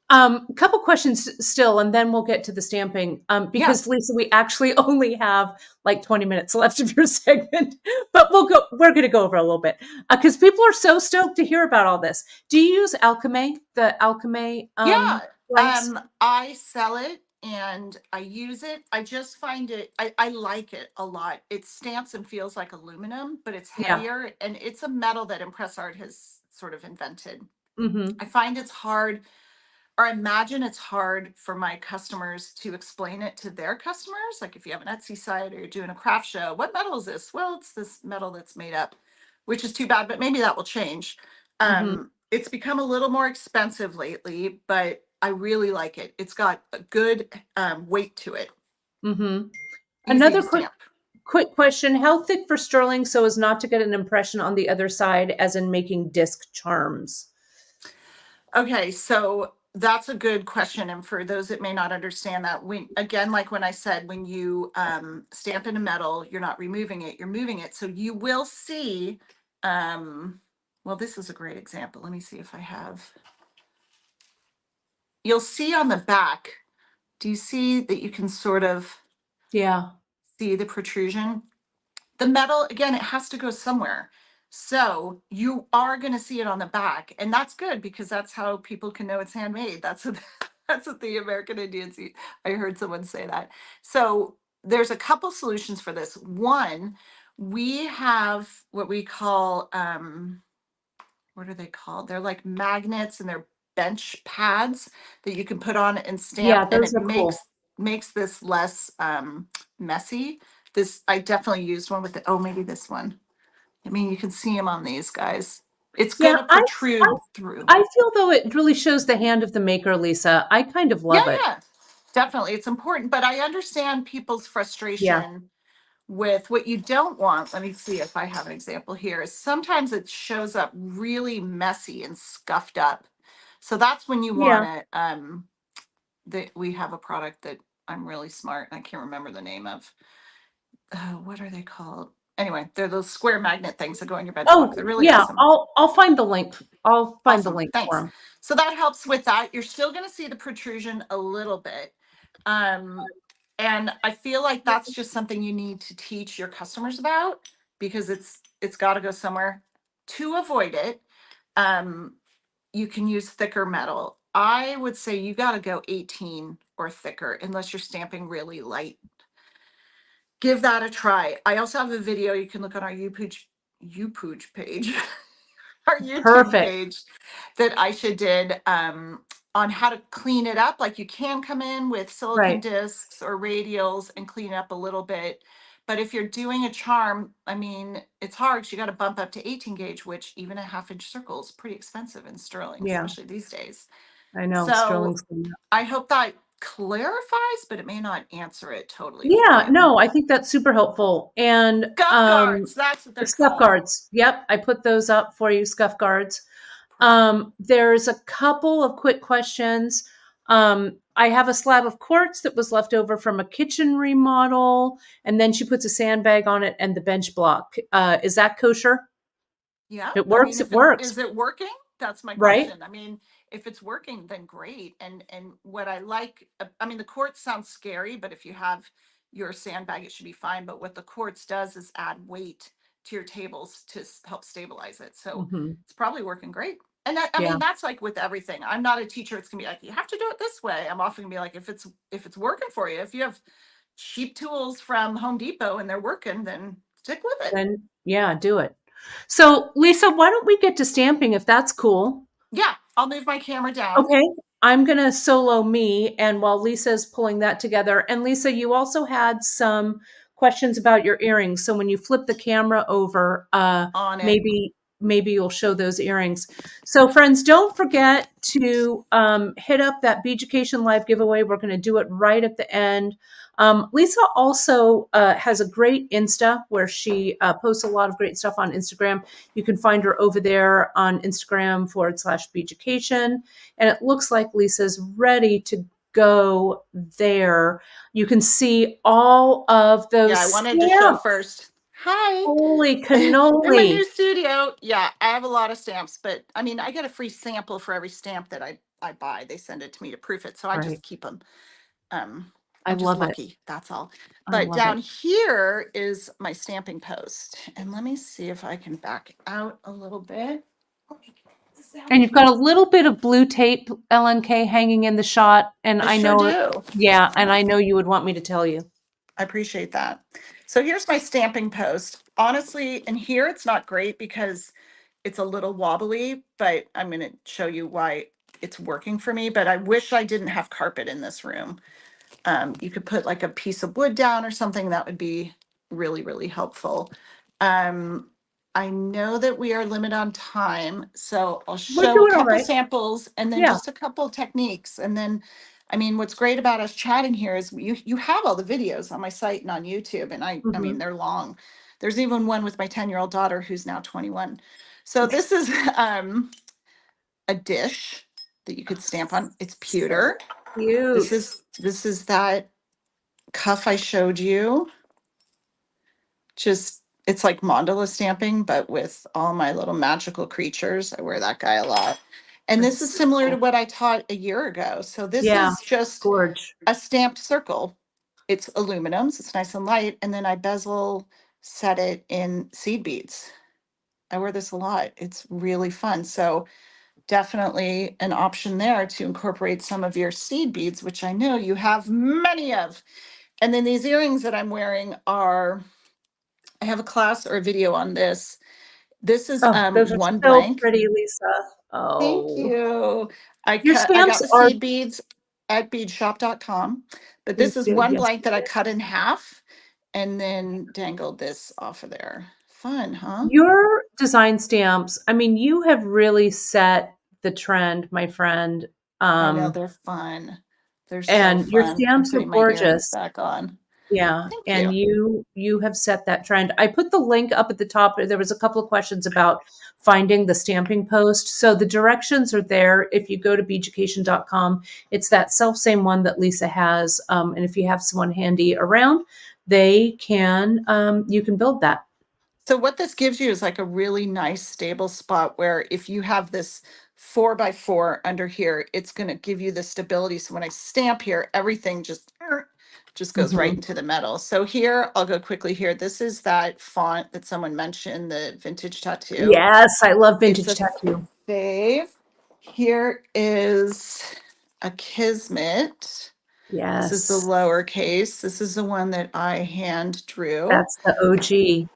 A couple questions still, and then we'll get to the stamping. Yeah. Because Lisa, we actually only have like 20 minutes left of your segment, but we're going to go over a little bit because people are so stoked to hear about all this. Do you use Alchemy, the Alchemy Yeah, rice? I sell it and I use it. I just find I like it a lot. It stamps and feels like aluminum, but it's Yeah. heavier and it's a metal that Impress Art has sort of invented. Mm-hmm. I find it's hard, or I imagine it's hard for my customers to explain it to their customers. Like if you have an Etsy site or you're doing a craft show, what metal is this? Well, it's this metal that's made up, which is too bad, but maybe that will change. Mm-hmm. It's become a little more expensive lately, but I really like it. It's got a good weight to it, Mm-hmm. easy to Another quick stamp. quick question: how thick for sterling so as not to get an impression on the other side, as in making disc charms? Okay, so That's a good question. And for those that may not understand that, when again, like when I said, when you stamp into metal, you're not removing it, you're moving it. So you will see, well, this is a great example. Let me see if I have, you'll see on the back, do you see that you can sort of Yeah. see the protrusion? The metal, again, it has to go somewhere. So you are going to see it on the back. And that's good because that's how people can know it's handmade. That's what, that's what the American Indians eat. I heard someone say that. So there's a couple solutions for this. One, we have what we call, what are they called? They're like magnets and they're bench pads that you can put on and stamp, Yeah, and those it are cool. makes this less messy. This I definitely used one with the, oh, maybe this one. I mean, you can see them on these guys. It's Yeah, gonna I protrude through. I feel though it really shows the hand of the maker, Lisa. I kind of Yeah, love it. yeah, definitely. It's important, but I understand people's Yeah. frustration with what you don't want. Let me see if I have an example here. Is sometimes it shows up really messy and scuffed up. So that's when you Yeah. want it. That we have a product that I'm really smart and I can't remember the name of. What are they called? Anyway, they're those square magnet things that go in your bench block. They're Oh, really yeah, awesome. I'll find the link. I'll find the Awesome. link for Thanks. 'em. So that helps with that. You're still going to see the protrusion a little bit. Um, and I feel like that's just something you need to teach your customers about because it's got to go somewhere to avoid it. Um, you can use thicker metal. I would say you got to go 18 or thicker unless you're stamping really light. Give that a try. I also have a video you can look on our YouPooch page, our YouTube Perfect. page that Aisha did on how to clean it up. Like you can come in with silicon Right. discs or radials and clean it up a little bit. But if you're doing a charm, I mean, it's hard 'cause you got to bump up to 18 gauge, which even a half-inch circle is pretty expensive in sterling, Yeah, especially these days. I know. So Sterling's coming up. I hope that clarifies, but it may not answer it totally for Yeah, you. no, I think that's super helpful. And Scuff guards, that's what they're scuff called. guards. Yep, I put those up for you, scuff guards. Perfect. There's a couple of quick questions. I have a slab of quartz that was left over from a kitchen remodel, and then she puts a sandbag on it and the bench block. Is that kosher? Yeah, If it I works, mean, it if it's, works, is it working? That's my right? question. I mean, if it's working, then great. And what I like, I mean, the quartz sounds scary, but if you have your sandbag, it should be fine. But what the quartz does is add weight to your tables to help stabilize it. So Hmm. it's probably working great. And that, I Yeah. mean, that's like with everything. I'm not a teacher. It's gonna be like, you have to do it this way. I'm often gonna be like, if it's working for you, if you have cheap tools from Home Depot and they're working, then stick with it. Then, yeah, do it. So, Lisa, why don't we get to stamping if that's cool? Yeah, I'll move my camera down Okay. I'm going to solo me. And while Lisa's pulling that together, and Lisa, you also had some questions about your earrings. So when you flip the camera over, on it. maybe you'll show those earrings. So friends, don't forget to hit up that Beaducation Live giveaway. We're going to do it right at the end. Lisa also has a great Insta where she posts a lot of great stuff on Instagram. You can find her over there on Instagram/Beaducation. And it looks like Lisa's ready to go there. You can see all of Yeah, I those wanted to show stamps. first. Hi. Holy In my cannoli. new studio. Yeah, I have a lot of stamps, but I mean, I get a free sample for every stamp that I buy. They send it to me to proof it, so I Right. just keep them. Um, I I'm just love it. lucky. That's all. I But love down it. here is my stamping post, and let me see if I can back out a little bit. This is out And you've here. got a little bit of blue tape LNK hanging in the shot. And I I sure know, do. yeah, and I know you would want me to tell you. I appreciate that. So here's my stamping post. Honestly, and here it's not great because it's a little wobbly, but I'm going to show you why it's working for me. But I wish I didn't have carpet in this room. You could put like a piece of wood down or something that would be really, really helpful. Um, I know that we are limited on time, so I'll We're show a doing all couple right. samples and then Yeah. just a couple techniques. And then, I mean, what's great about us chatting here is you have all the videos on my site and on YouTube, and I mean, Hmm. they're long. There's even one with my 10-year-old daughter who's now 21. So this is a dish. that you could stamp on. It's pewter. This Cute. is that cuff I showed you. Just it's like mandala stamping, but with all my little magical creatures. I wear that guy a lot. And this That's is so similar to cool. what I taught a year ago. So this Yeah, is just gorge. a stamped circle. It's aluminum, so it's nice and light. And then I bezel set it in seed beads. I wear this a lot. It's really fun. So definitely an option there to incorporate some of your seed beads, which I know you have many of. And then these earrings that I'm wearing are, I have a class or a video on this. This is Oh, those are one so blank. pretty, Lisa. Thank Oh, you. your I stamps got the are seed beads at beadshop.com, but this please is do. one Yes, blank you that I did. cut in half and then dangled this off of there. Fun, huh? Your design stamps, I mean, you have really set the trend, my friend. I know Um, they're fun. They're so and your fun. I'm stamps are putting my earrings gorgeous. back on. Yeah, Thank and you. you have set that trend. I put the link up at the top. There was a couple of questions about finding the stamping post. So the directions are there. If you go to beaducation.com, it's that self same one that Lisa has. And if you have someone handy around, they can you can build that. So what this gives you is like a really nice stable spot where if you have this 4x4 under here, it's going to give you the stability. So when I stamp here, everything just goes right Mhm. into the metal. So here, I'll go quickly here. This is that font that someone mentioned, the vintage tattoo. Yes, I love It's vintage a tattoo. fave. Here is a Kismet. This is the Yes, lowercase. This is the one that I hand drew. that's the OG.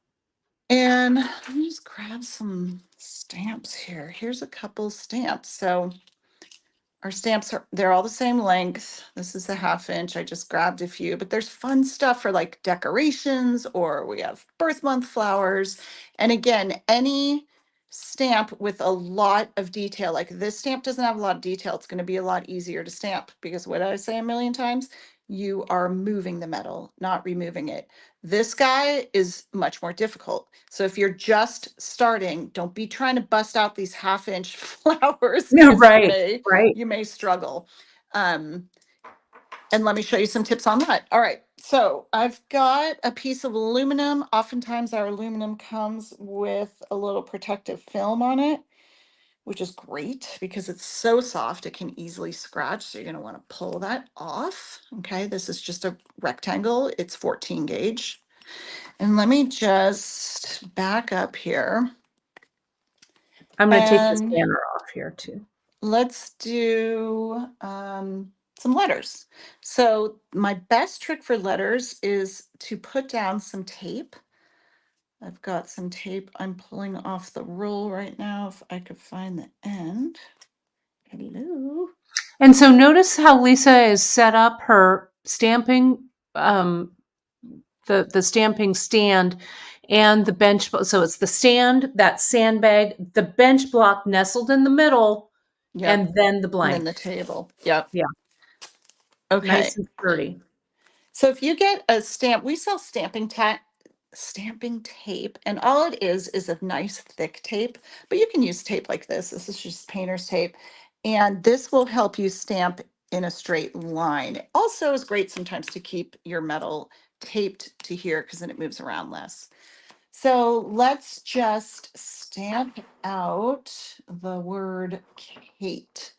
And let me just grab some stamps here. Here's a couple stamps. So our stamps are, they're all the same length. This is the 1/2 inch. I just grabbed a few, but there's fun stuff for like decorations, or we have birth month flowers. And again, any stamp with a lot of detail, like this stamp doesn't have a lot of detail, it's going to be a lot easier to stamp because what did I say a million times? You are moving the metal, not removing it. This guy is much more difficult. So if you're just starting, don't be trying to bust out these 1/2 inch flowers Yeah, because right, right. you may struggle. Um, and let me show you some tips on that. All right, so I've got a piece of aluminum. Oftentimes our aluminum comes with a little protective film on it, which is great because it's so soft it can easily scratch. So you're gonna wanna pull that off. Okay, this is just a rectangle. It's 14 gauge. And let me just back up here I'm going to take the and scanner off here too. let's do some letters. So my best trick for letters is to put down some tape. I've got some tape I'm pulling off the roll right now. If I could find the end. Hello. And so notice how Lisa has set up her stamping, the stamping stand and the bench. So it's the stand, that sandbag, the bench block nestled in the middle, Yep. and then the And then blank. the table. Yep. Yeah, nice Okay. and sturdy. So if you get a stamp, we sell stamping tape, and all it is a nice thick tape, but you can use tape like this. This is just painter's tape, and this will help you stamp in a straight line. It also is great sometimes to keep your metal taped to here because then it moves around less. So let's just stamp out the word Kate.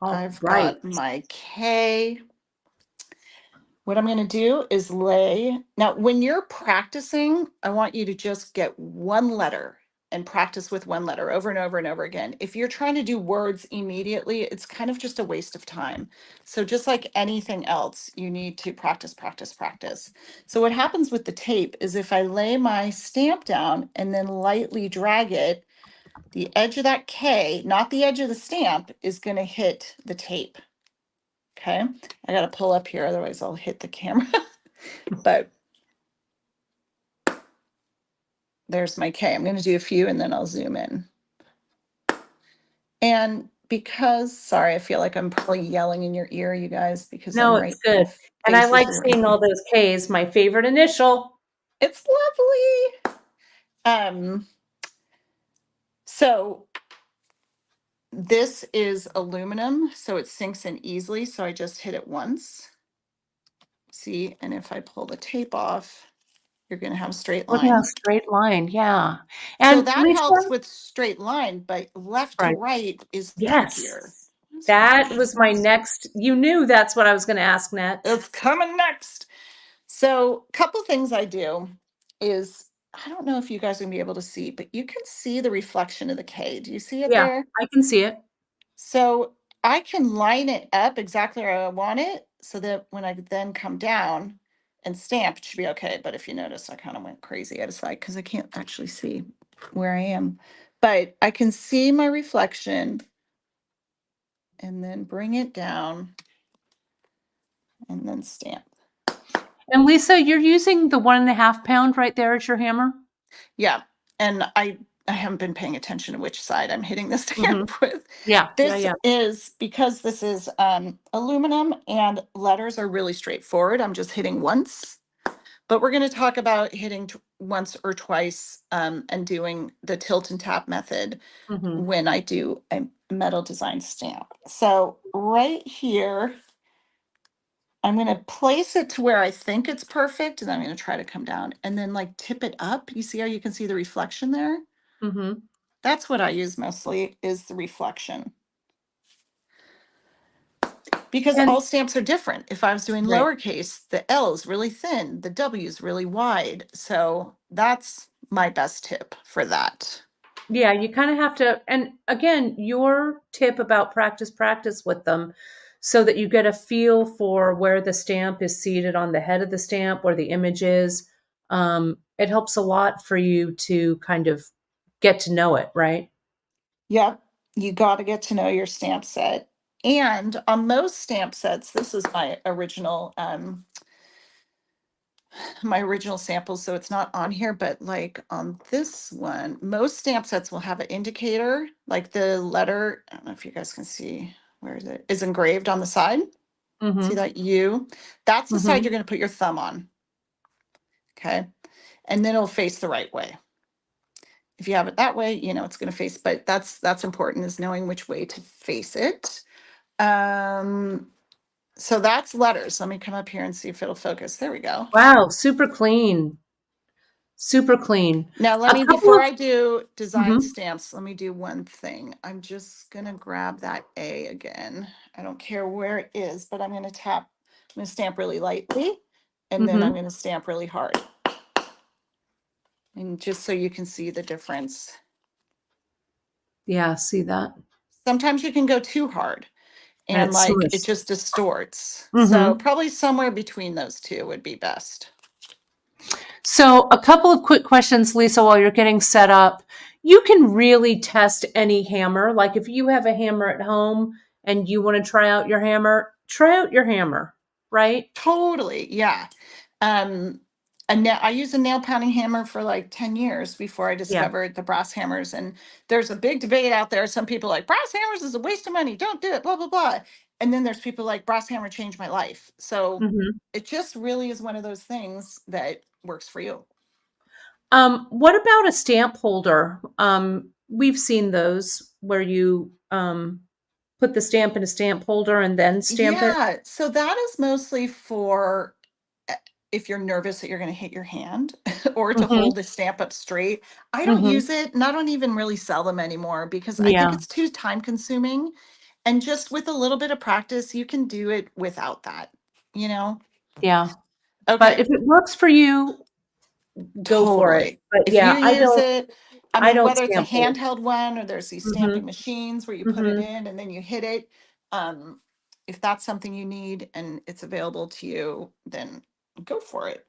All I've right. got my K. What I'm going to do is lay. Now, when you're practicing, I want you to just get one letter and practice with one letter over and over and over again. If you're trying to do words immediately, it's kind of just a waste of time. So, just like anything else, you need to practice, practice, practice. So, what happens with the tape is if I lay my stamp down and then lightly drag it, the edge of that K, not the edge of the stamp, is going to hit the tape. Okay. I got to pull up here, otherwise, I'll hit the camera. But there's my K. I'm going to do a few and then I'll zoom in. And because, sorry, I feel like I'm probably yelling in your ear, you guys, because No, I'm it's right, my good. And I face is like right seeing all here. those K's, my favorite initial. It's lovely. So This is aluminum, so it sinks in easily. So I just hit it once. See, and if I pull the tape off, you're going to have a straight Look at a line. straight line, yeah. So And that Lisa, helps with straight line, but left to right, right is trickier. yes. Where's my That was my measurements? next, you knew that's what I was gonna ask next. It's coming next. So, a couple things I do is I don't know if you guys are gonna be able to see, but you can see the reflection of the K. Do you see it Yeah, there? I can see it. So I can line it up exactly where I want it so that when I then come down and stamp, it should be okay. But if you notice, I kind of went crazy at a side because I can't actually see where I am. But I can see my reflection and then bring it down and then stamp. And Lisa, you're using the 1.5 pound right there as your hammer? Yeah. And I haven't been paying attention to which side I'm hitting the Mhm. stamp with. Yeah, yeah, This yeah. is because this is aluminum and letters are really straightforward. I'm just hitting once. But we're going to talk about hitting once or twice and doing the tilt and tap method Mhm, when I do a metal design stamp. So right here, I'm going to place it to where I think it's perfect, and then I'm going to try to come down and then like tip it up. You see how you can see the reflection there? mhm. That's what I use mostly is the reflection. Because And all stamps are different. If I was doing right. lowercase, the L is really thin, the W is really wide. So that's my best tip for that. Yeah, you kinda have to, and again, your tip about practice with them so that you get a feel for where the stamp is seated on the head of the stamp, where the image is, it helps a lot for you to kind of get to know it, right? Yep, you got to get to know your stamp set. And on most stamp sets, this is my original sample, so it's not on here, but like on this one, most stamp sets will have an indicator, like the letter, I don't know if you guys can see where it is engraved on the side. See Mhm, that U? That's the side mhm. you're going to put your thumb on. Okay. And then it'll face the right way. If you have it that way, it's going to face, but that's important is knowing which way to face it. Um, so that's letters. Let me come up here and see if it'll focus. There we go. Wow, super clean, super clean. Now, let A me, couple before of I do design mhm, stamps, let me do one thing. I'm just going to grab that A again. I don't care where it is, but I'm going to tap, I'm going to stamp really lightly, and then I'm mhm. going to stamp really hard. And just so you can see the difference. Yeah, see that? Sometimes you can go too hard And and it's like it smushed. just distorts. So Mhm. probably somewhere between those two would be best. So, a couple of quick questions, Lisa, while you're getting set up. You can really test any hammer. Like if you have a hammer at home and you want to try out your hammer, right? Totally, yeah. Um, I used a nail pounding hammer for like 10 years before I Yeah. discovered the brass hammers. And there's a big debate out there. Some people are like brass hammers is a waste of money. Don't do it, blah, blah, blah. And then there's people like brass hammer changed my life. So Mhm. it just really is one of those things that works for you. What about a stamp holder? We've seen those where you put the stamp in a stamp holder and then stamp it. Yeah, so that is mostly for uh, if you're nervous that you're going to hit your hand or to Hmm. hold the stamp up straight. I don't Hmm. use it and I don't even really sell them anymore because I think Yeah. it's too time consuming. And just with a little bit of practice, you can do it without that, you know? Yeah. But Okay, if it works for you, go for it. totally. But If you yeah, use it, I I mean, don't whether it's a stamp hold. handheld one or there's these stamping Mhm, machines where you put it mhm. in and then you hit it, um, if that's something you need and it's available to you, then go for it.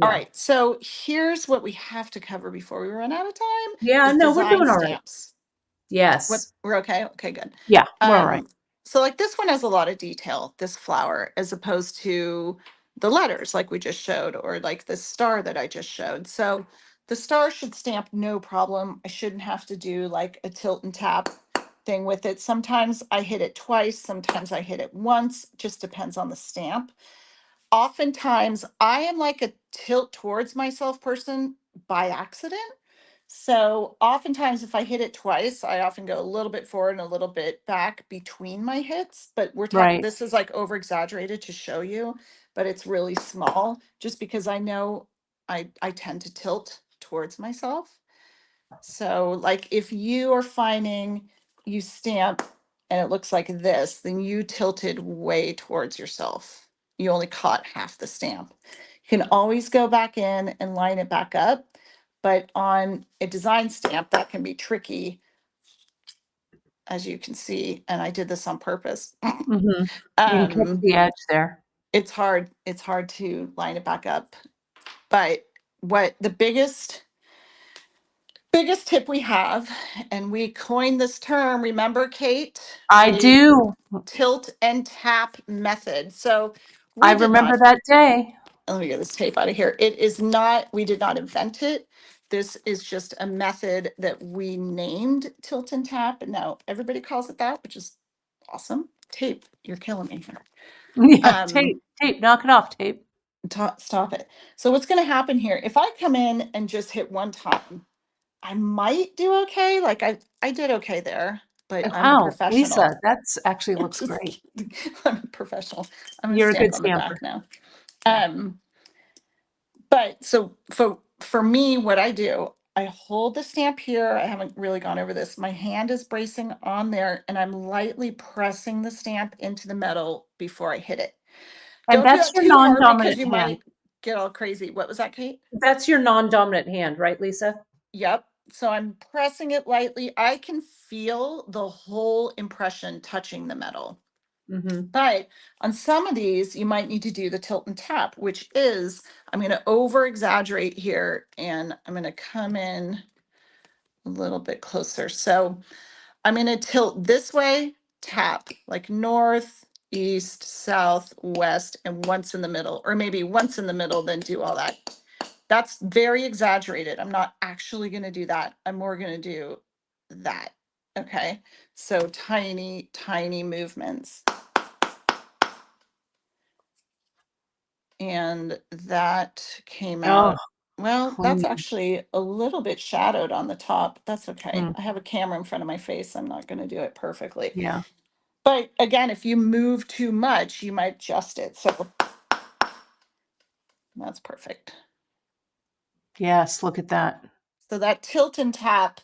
All Yeah. right, so here's what we have to cover before we run out of time Yeah, is no, we're design doing all right. stamps. What Yes. we're okay? Okay, good. Yeah, we're all right. Um, so like this one has a lot of detail, this flower, as opposed to the letters like we just showed, or like the star that I just showed. So the star should stamp no problem. I shouldn't have to do like a tilt and tap thing with it. Sometimes I hit it twice, sometimes I hit it once, just depends on the stamp. Oftentimes I am like a tilt towards myself person by accident. So oftentimes if I hit it twice, I often go a little bit forward and a little bit back between my hits, but we're talking, Right. this is like over exaggerated to show you, but it's really small just because I know I tend to tilt towards myself. So like if you are finding you stamp and it looks like this, then you tilted way towards yourself. You only caught half the stamp. You can always go back in and line it back up, but on a design stamp, that can be tricky, as you can see, and I did this on purpose. Hmm. You can catch Um, the edge there. it's hard to line it back up. But what the biggest tip we have, and we coined this term, remember, Kate, I the do. tilt and tap method. So I we did remember not, that day. let me get this tape out of here. It is not, we did not invent it. This is just a method that we named tilt and tap. And now everybody calls it that, which is awesome. Tape, you're killing me here. Yeah, Um, tape, knock it off, tape. stop it. So what's going to happen here? If I come in and just hit one time, I might do okay. Like I did okay there, but I'm a Wow, professional. Lisa, that's actually I'm looks just great. kidding. I'm a professional. I'm gonna You're a stamp good on the stamper. back now. Yeah. Um, but so for me, what I do, I hold the stamp here. I haven't really gone over this. My hand is bracing on there, and I'm lightly pressing the stamp into the metal before I hit it. And Don't do that's that your too hard because non-dominant you hand. might get all crazy. What was that, Kate? That's your non-dominant hand, right, Lisa? Yep. So I'm pressing it lightly. I can feel the whole impression touching the metal. Mhm. But on some of these, you might need to do the tilt and tap, which is, I'm going to over exaggerate here and I'm going to come in a little bit closer. So I'm going to tilt this way, tap like north, east, south, west, and once in the middle, or maybe once in the middle, then do all that. That's very exaggerated. I'm not actually going to do that. I'm more going to do that. Okay. So tiny, tiny movements. And that came Oh, out, well, that's clean. actually a little bit shadowed on the top. That's okay. Mm, I have a camera in front of my face. I'm not going to do it perfectly. yeah. But again, if you move too much, you might adjust it. So that's perfect. Yes, look at that. So that tilt and tap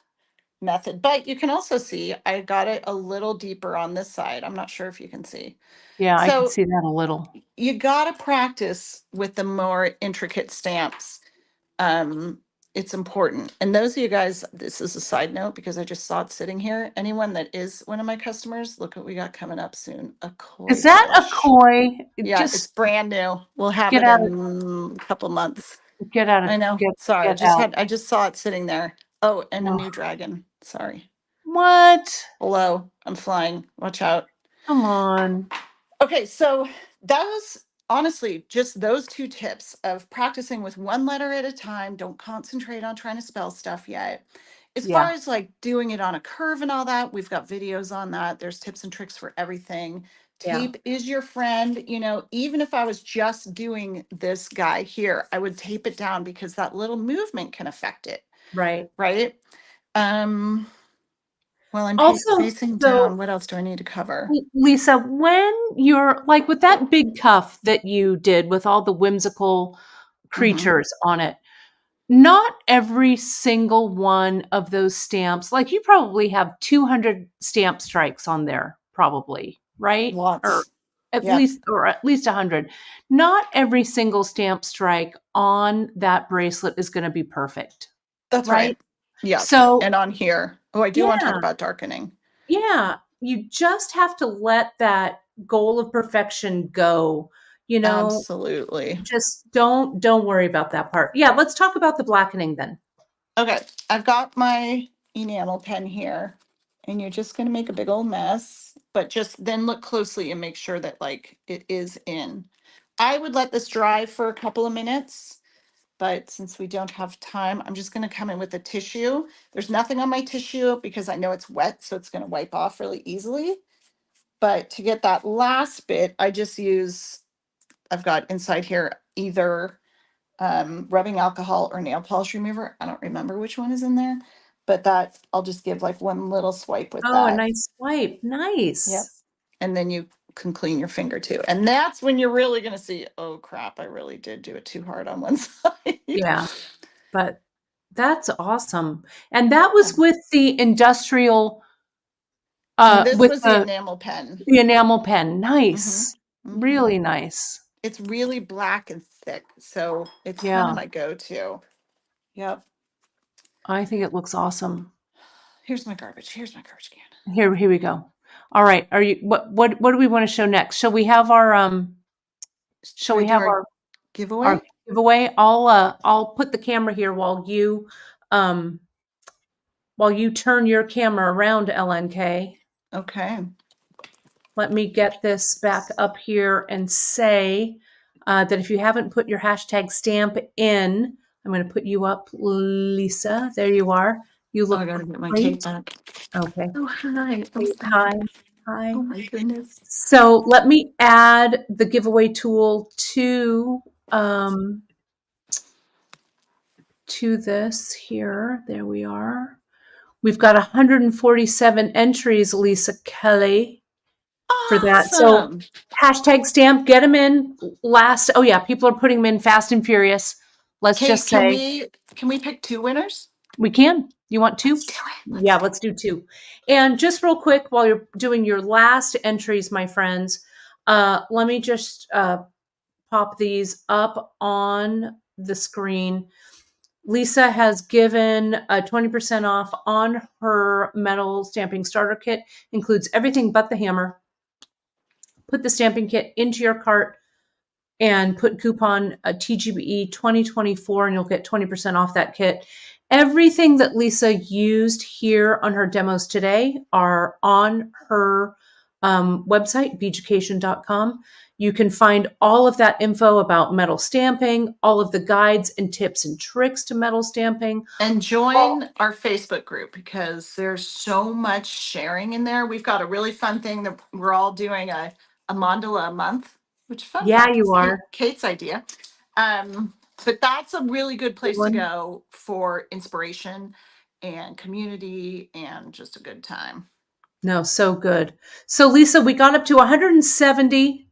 method, but you can also see I got it a little deeper on this side. I'm not sure if you can see. Yeah, I can So see that a little. you got to practice with the more intricate stamps. Um, it's important. And those of you guys, this is a side note because I just saw it sitting here. Anyone that is one of my customers, look what we got coming up soon. A Is koi that a fish. koi? Yeah, it's Just brand new. We'll have get it out of in a couple months. get out of I know. Sorry, get out. I just saw it sitting there. Oh, and a Ugh. new dragon. Sorry. What? Hello, I'm flying. Watch out. Come on. Okay, so those, honestly, just those two tips of practicing with one letter at a time, don't concentrate on trying to spell stuff yet. As far Yeah, as like doing it on a curve and all that, we've got videos on that. There's tips and tricks for everything. yeah, Tape is your friend. You know, even if I was just doing this guy here, I would tape it down because that little movement can affect it, right. right? Um, well, I'm Also, facing so down. What else do I need to cover? Lisa, when you're like with that big cuff that you did with all the whimsical Hmm. creatures on it, not every single one of those stamps, like you probably have 200 stamp strikes on there, probably, right? Lots. Yeah. Or at least 100. Not every single stamp strike on that bracelet is going to be perfect, That's right? right. Yep. So, And on here, oh, I do want to talk yeah, about darkening. yeah, you just have to let that goal of perfection go. You know, Absolutely. just don't worry about that part. Yeah, let's talk about the blackening then. Okay, I've got my enamel pen here, and you're just going to make a big old mess, but just then look closely and make sure that like it is in. I would let this dry for a couple of minutes, but since we don't have time, I'm just going to come in with a tissue. There's nothing on my tissue because I know it's wet, so it's going to wipe off really easily. But to get that last bit, I just use, I've got inside here either rubbing alcohol or nail polish remover. I don't remember which one is in there, but that I'll just give like one little swipe with Oh, a that. nice swipe. Yep. Nice. And then you can clean your finger too. And that's when you're really going to see, oh crap, I really did do it too hard on one side. Yeah, but that's awesome. And that was with the industrial, This with was the enamel pen. the enamel pen. Mm-hmm. Nice. Mm-hmm. Really nice. It's really black and thick, so it's kind of Yeah, my go-to. Yep. I think it looks awesome. Here's my garbage. Here's my garbage can. Here we go. All right. Are you what do we want to show next? Shall Should I we do have our our giveaway? giveaway? I'll put the camera here um while you turn your camera around, LNK. Okay. Let me get this back up here and say that if you haven't put your hashtag stamp in, I'm going to put you up, Lisa. There you are. You Oh, I look gotta get my tape great. back. Okay. Oh, hi. I'm Hi. back. Hi. Oh my goodness. So let me add the giveaway tool um, to this here. There we are. We've got 147 entries, Lisa Kelly, for that. So Awesome. hashtag stamp, get them in last. Oh yeah, people are putting them in fast and furious. Let's Kate, just can say we pick two winners? we can. You want two? Let's do it. Let's Yeah, do let's do two. And just real quick, while you're doing your last entries, my friends, let me just pop these up on the screen. Lisa has given a 20% off on her metal stamping starter kit. Includes everything but the hammer. Put the stamping kit into your cart and put coupon TGBE 2024 and you'll get 20% off that kit. Everything that Lisa used here on her demos today are on her website, beaducation.com. You can find all of that info about metal stamping, all of the guides and tips and tricks to metal stamping. And Oh, join our Facebook group because there's so much sharing in there. We've got a really fun thing that we're all doing a mandala a month, which fun yeah, fact is you are. Kate's idea. But that's a really good Good place to one. go for inspiration and community and just a good time. No, so good. So Lisa, we got up to 170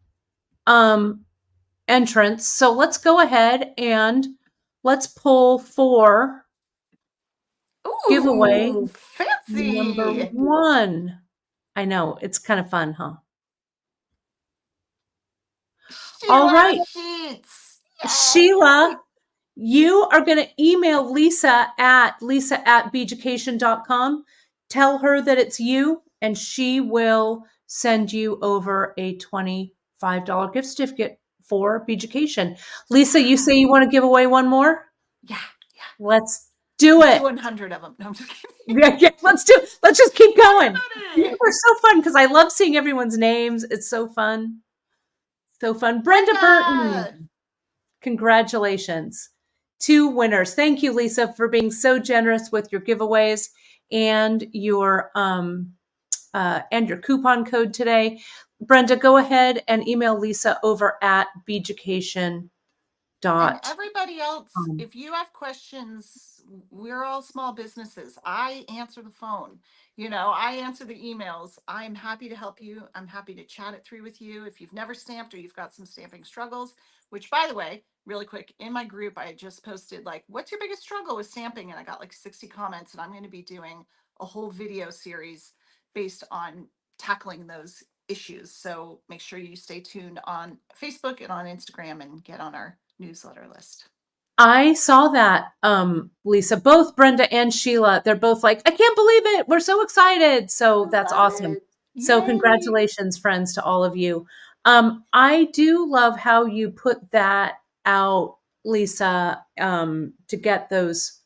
um, entrants. So let's go ahead and let's pull for giveaway Ooh, number fancy. one. I know, it's kind of fun, huh? All Sheila right, Sheets. Sheila, Yay. you are going to email Lisa at beaducation.com. Tell her that it's you, and she will send you over a $25 gift certificate for Beaducation. Lisa, you say you want to give away one more? Yeah, yeah. Let's do Let's do it. 100 of them. No, I'm just kidding. Yeah, let's just keep going. You Everybody. are so fun because I love seeing everyone's names. It's so fun. So fun. Brenda Brenda. Burton. Congratulations. Two winners. Thank you, Lisa, for being so generous with your giveaways and your coupon code today. Brenda, go ahead and email Lisa over at beaducation.com. And everybody else, if you have questions, we're all small businesses. I answer the phone. I answer the emails. I'm happy to help you. I'm happy to chat it through with you. If you've never stamped or you've got some stamping struggles, which by the way, really quick, in my group, I just posted like, what's your biggest struggle with stamping? And I got like 60 comments, and I'm going to be doing a whole video series based on tackling those issues. So make sure you stay tuned on Facebook and on Instagram and get on our newsletter list. I saw that, Lisa. Both Brenda and Sheila, they're both like, I can't believe it. We're so excited. So I that's love awesome. it. So Yay. congratulations, friends, to all of you. I do love how you put that out, Lisa, to get those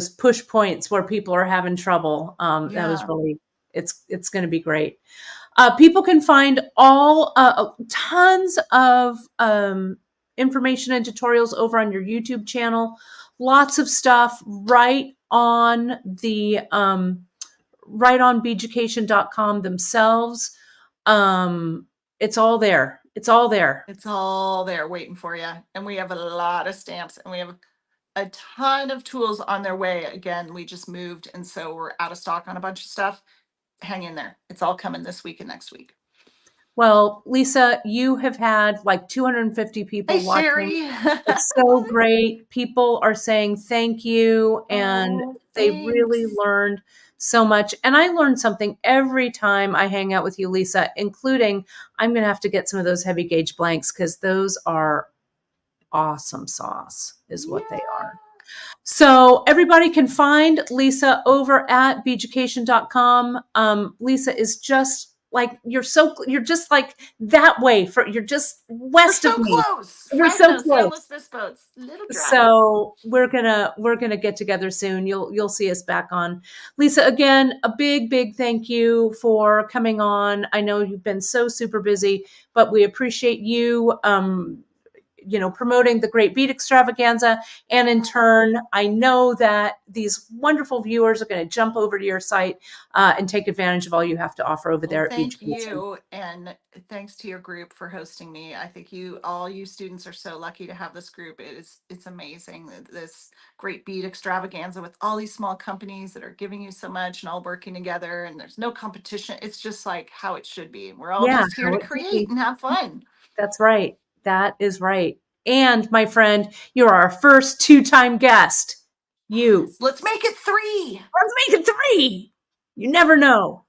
push points where people are having trouble. That was Yeah. really it's going to be great. People can find all tons of information and tutorials over on your YouTube channel. Lots of stuff right on beaducation.com themselves. It's all there. It's all there. It's all there waiting for you. And we have a lot of stamps and we have a ton of tools on their way. Again, we just moved and so we're out of stock on a bunch of stuff. Hang in there. It's all coming this week and next week. Well, Lisa, you have had like 250 Hey, people watching. Sherry. It's so great. People are saying thank you, and Oh, they really thanks. learned so much. And I learn something every time I hang out with you, Lisa, including I'm going to have to get some of those heavy gauge blanks because those are awesome sauce, is what they Yeah. are. So everybody can find Lisa over at beaducation.com. Lisa is just like you're just like that way you're just We're west of so me. close. We're so Fresno, San close. Luis Obispo. It's a little drive. So we're gonna get together soon. You'll see us back on. Lisa, again, a big thank you for coming on. I know you've been so super busy, but we appreciate you promoting the Great Bead Extravaganza. And in turn, I know that these wonderful viewers are going to jump over to your site and take advantage of all you have to offer over Well, there at thank Beaducation. you. And thanks to your group for hosting me. I think all you students are so lucky to have this group. It's amazing. This great bead extravaganza with all these small companies that are giving you so much and all working together and there's no competition. It's just like how it should be. We're all Yeah, just here how to it should create be. and have fun. That's right. That is right. And my friend, you're our first two-time guest. You. Let's make it 3. Let's make it 3. You never know.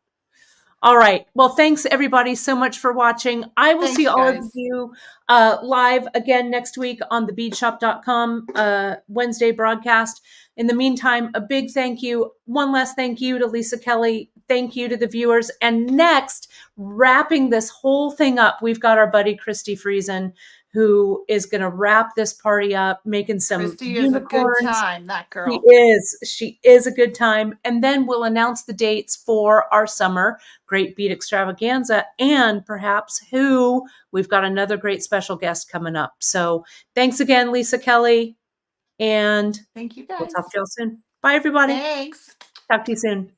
All right. Well, thanks everybody so much for watching. I will see Thanks, you all of guys. you live again next week on the beadshop.com Wednesday broadcast. In the meantime, a big thank you. One last thank you to Lisa Kelly. Thank you to the viewers. And next, wrapping this whole thing up, we've got our buddy Christy Friesen, who is going to wrap this party up, making some Christy is a good unicorns. time, that She girl. is. She is a good time. And then we'll announce the dates for our summer Great Bead Extravaganza and perhaps who we've got another great special guest coming up. So thanks again, Lisa Kelly. And Thank you we'll talk guys. to you all soon. Bye, everybody. Thanks. Talk to you soon.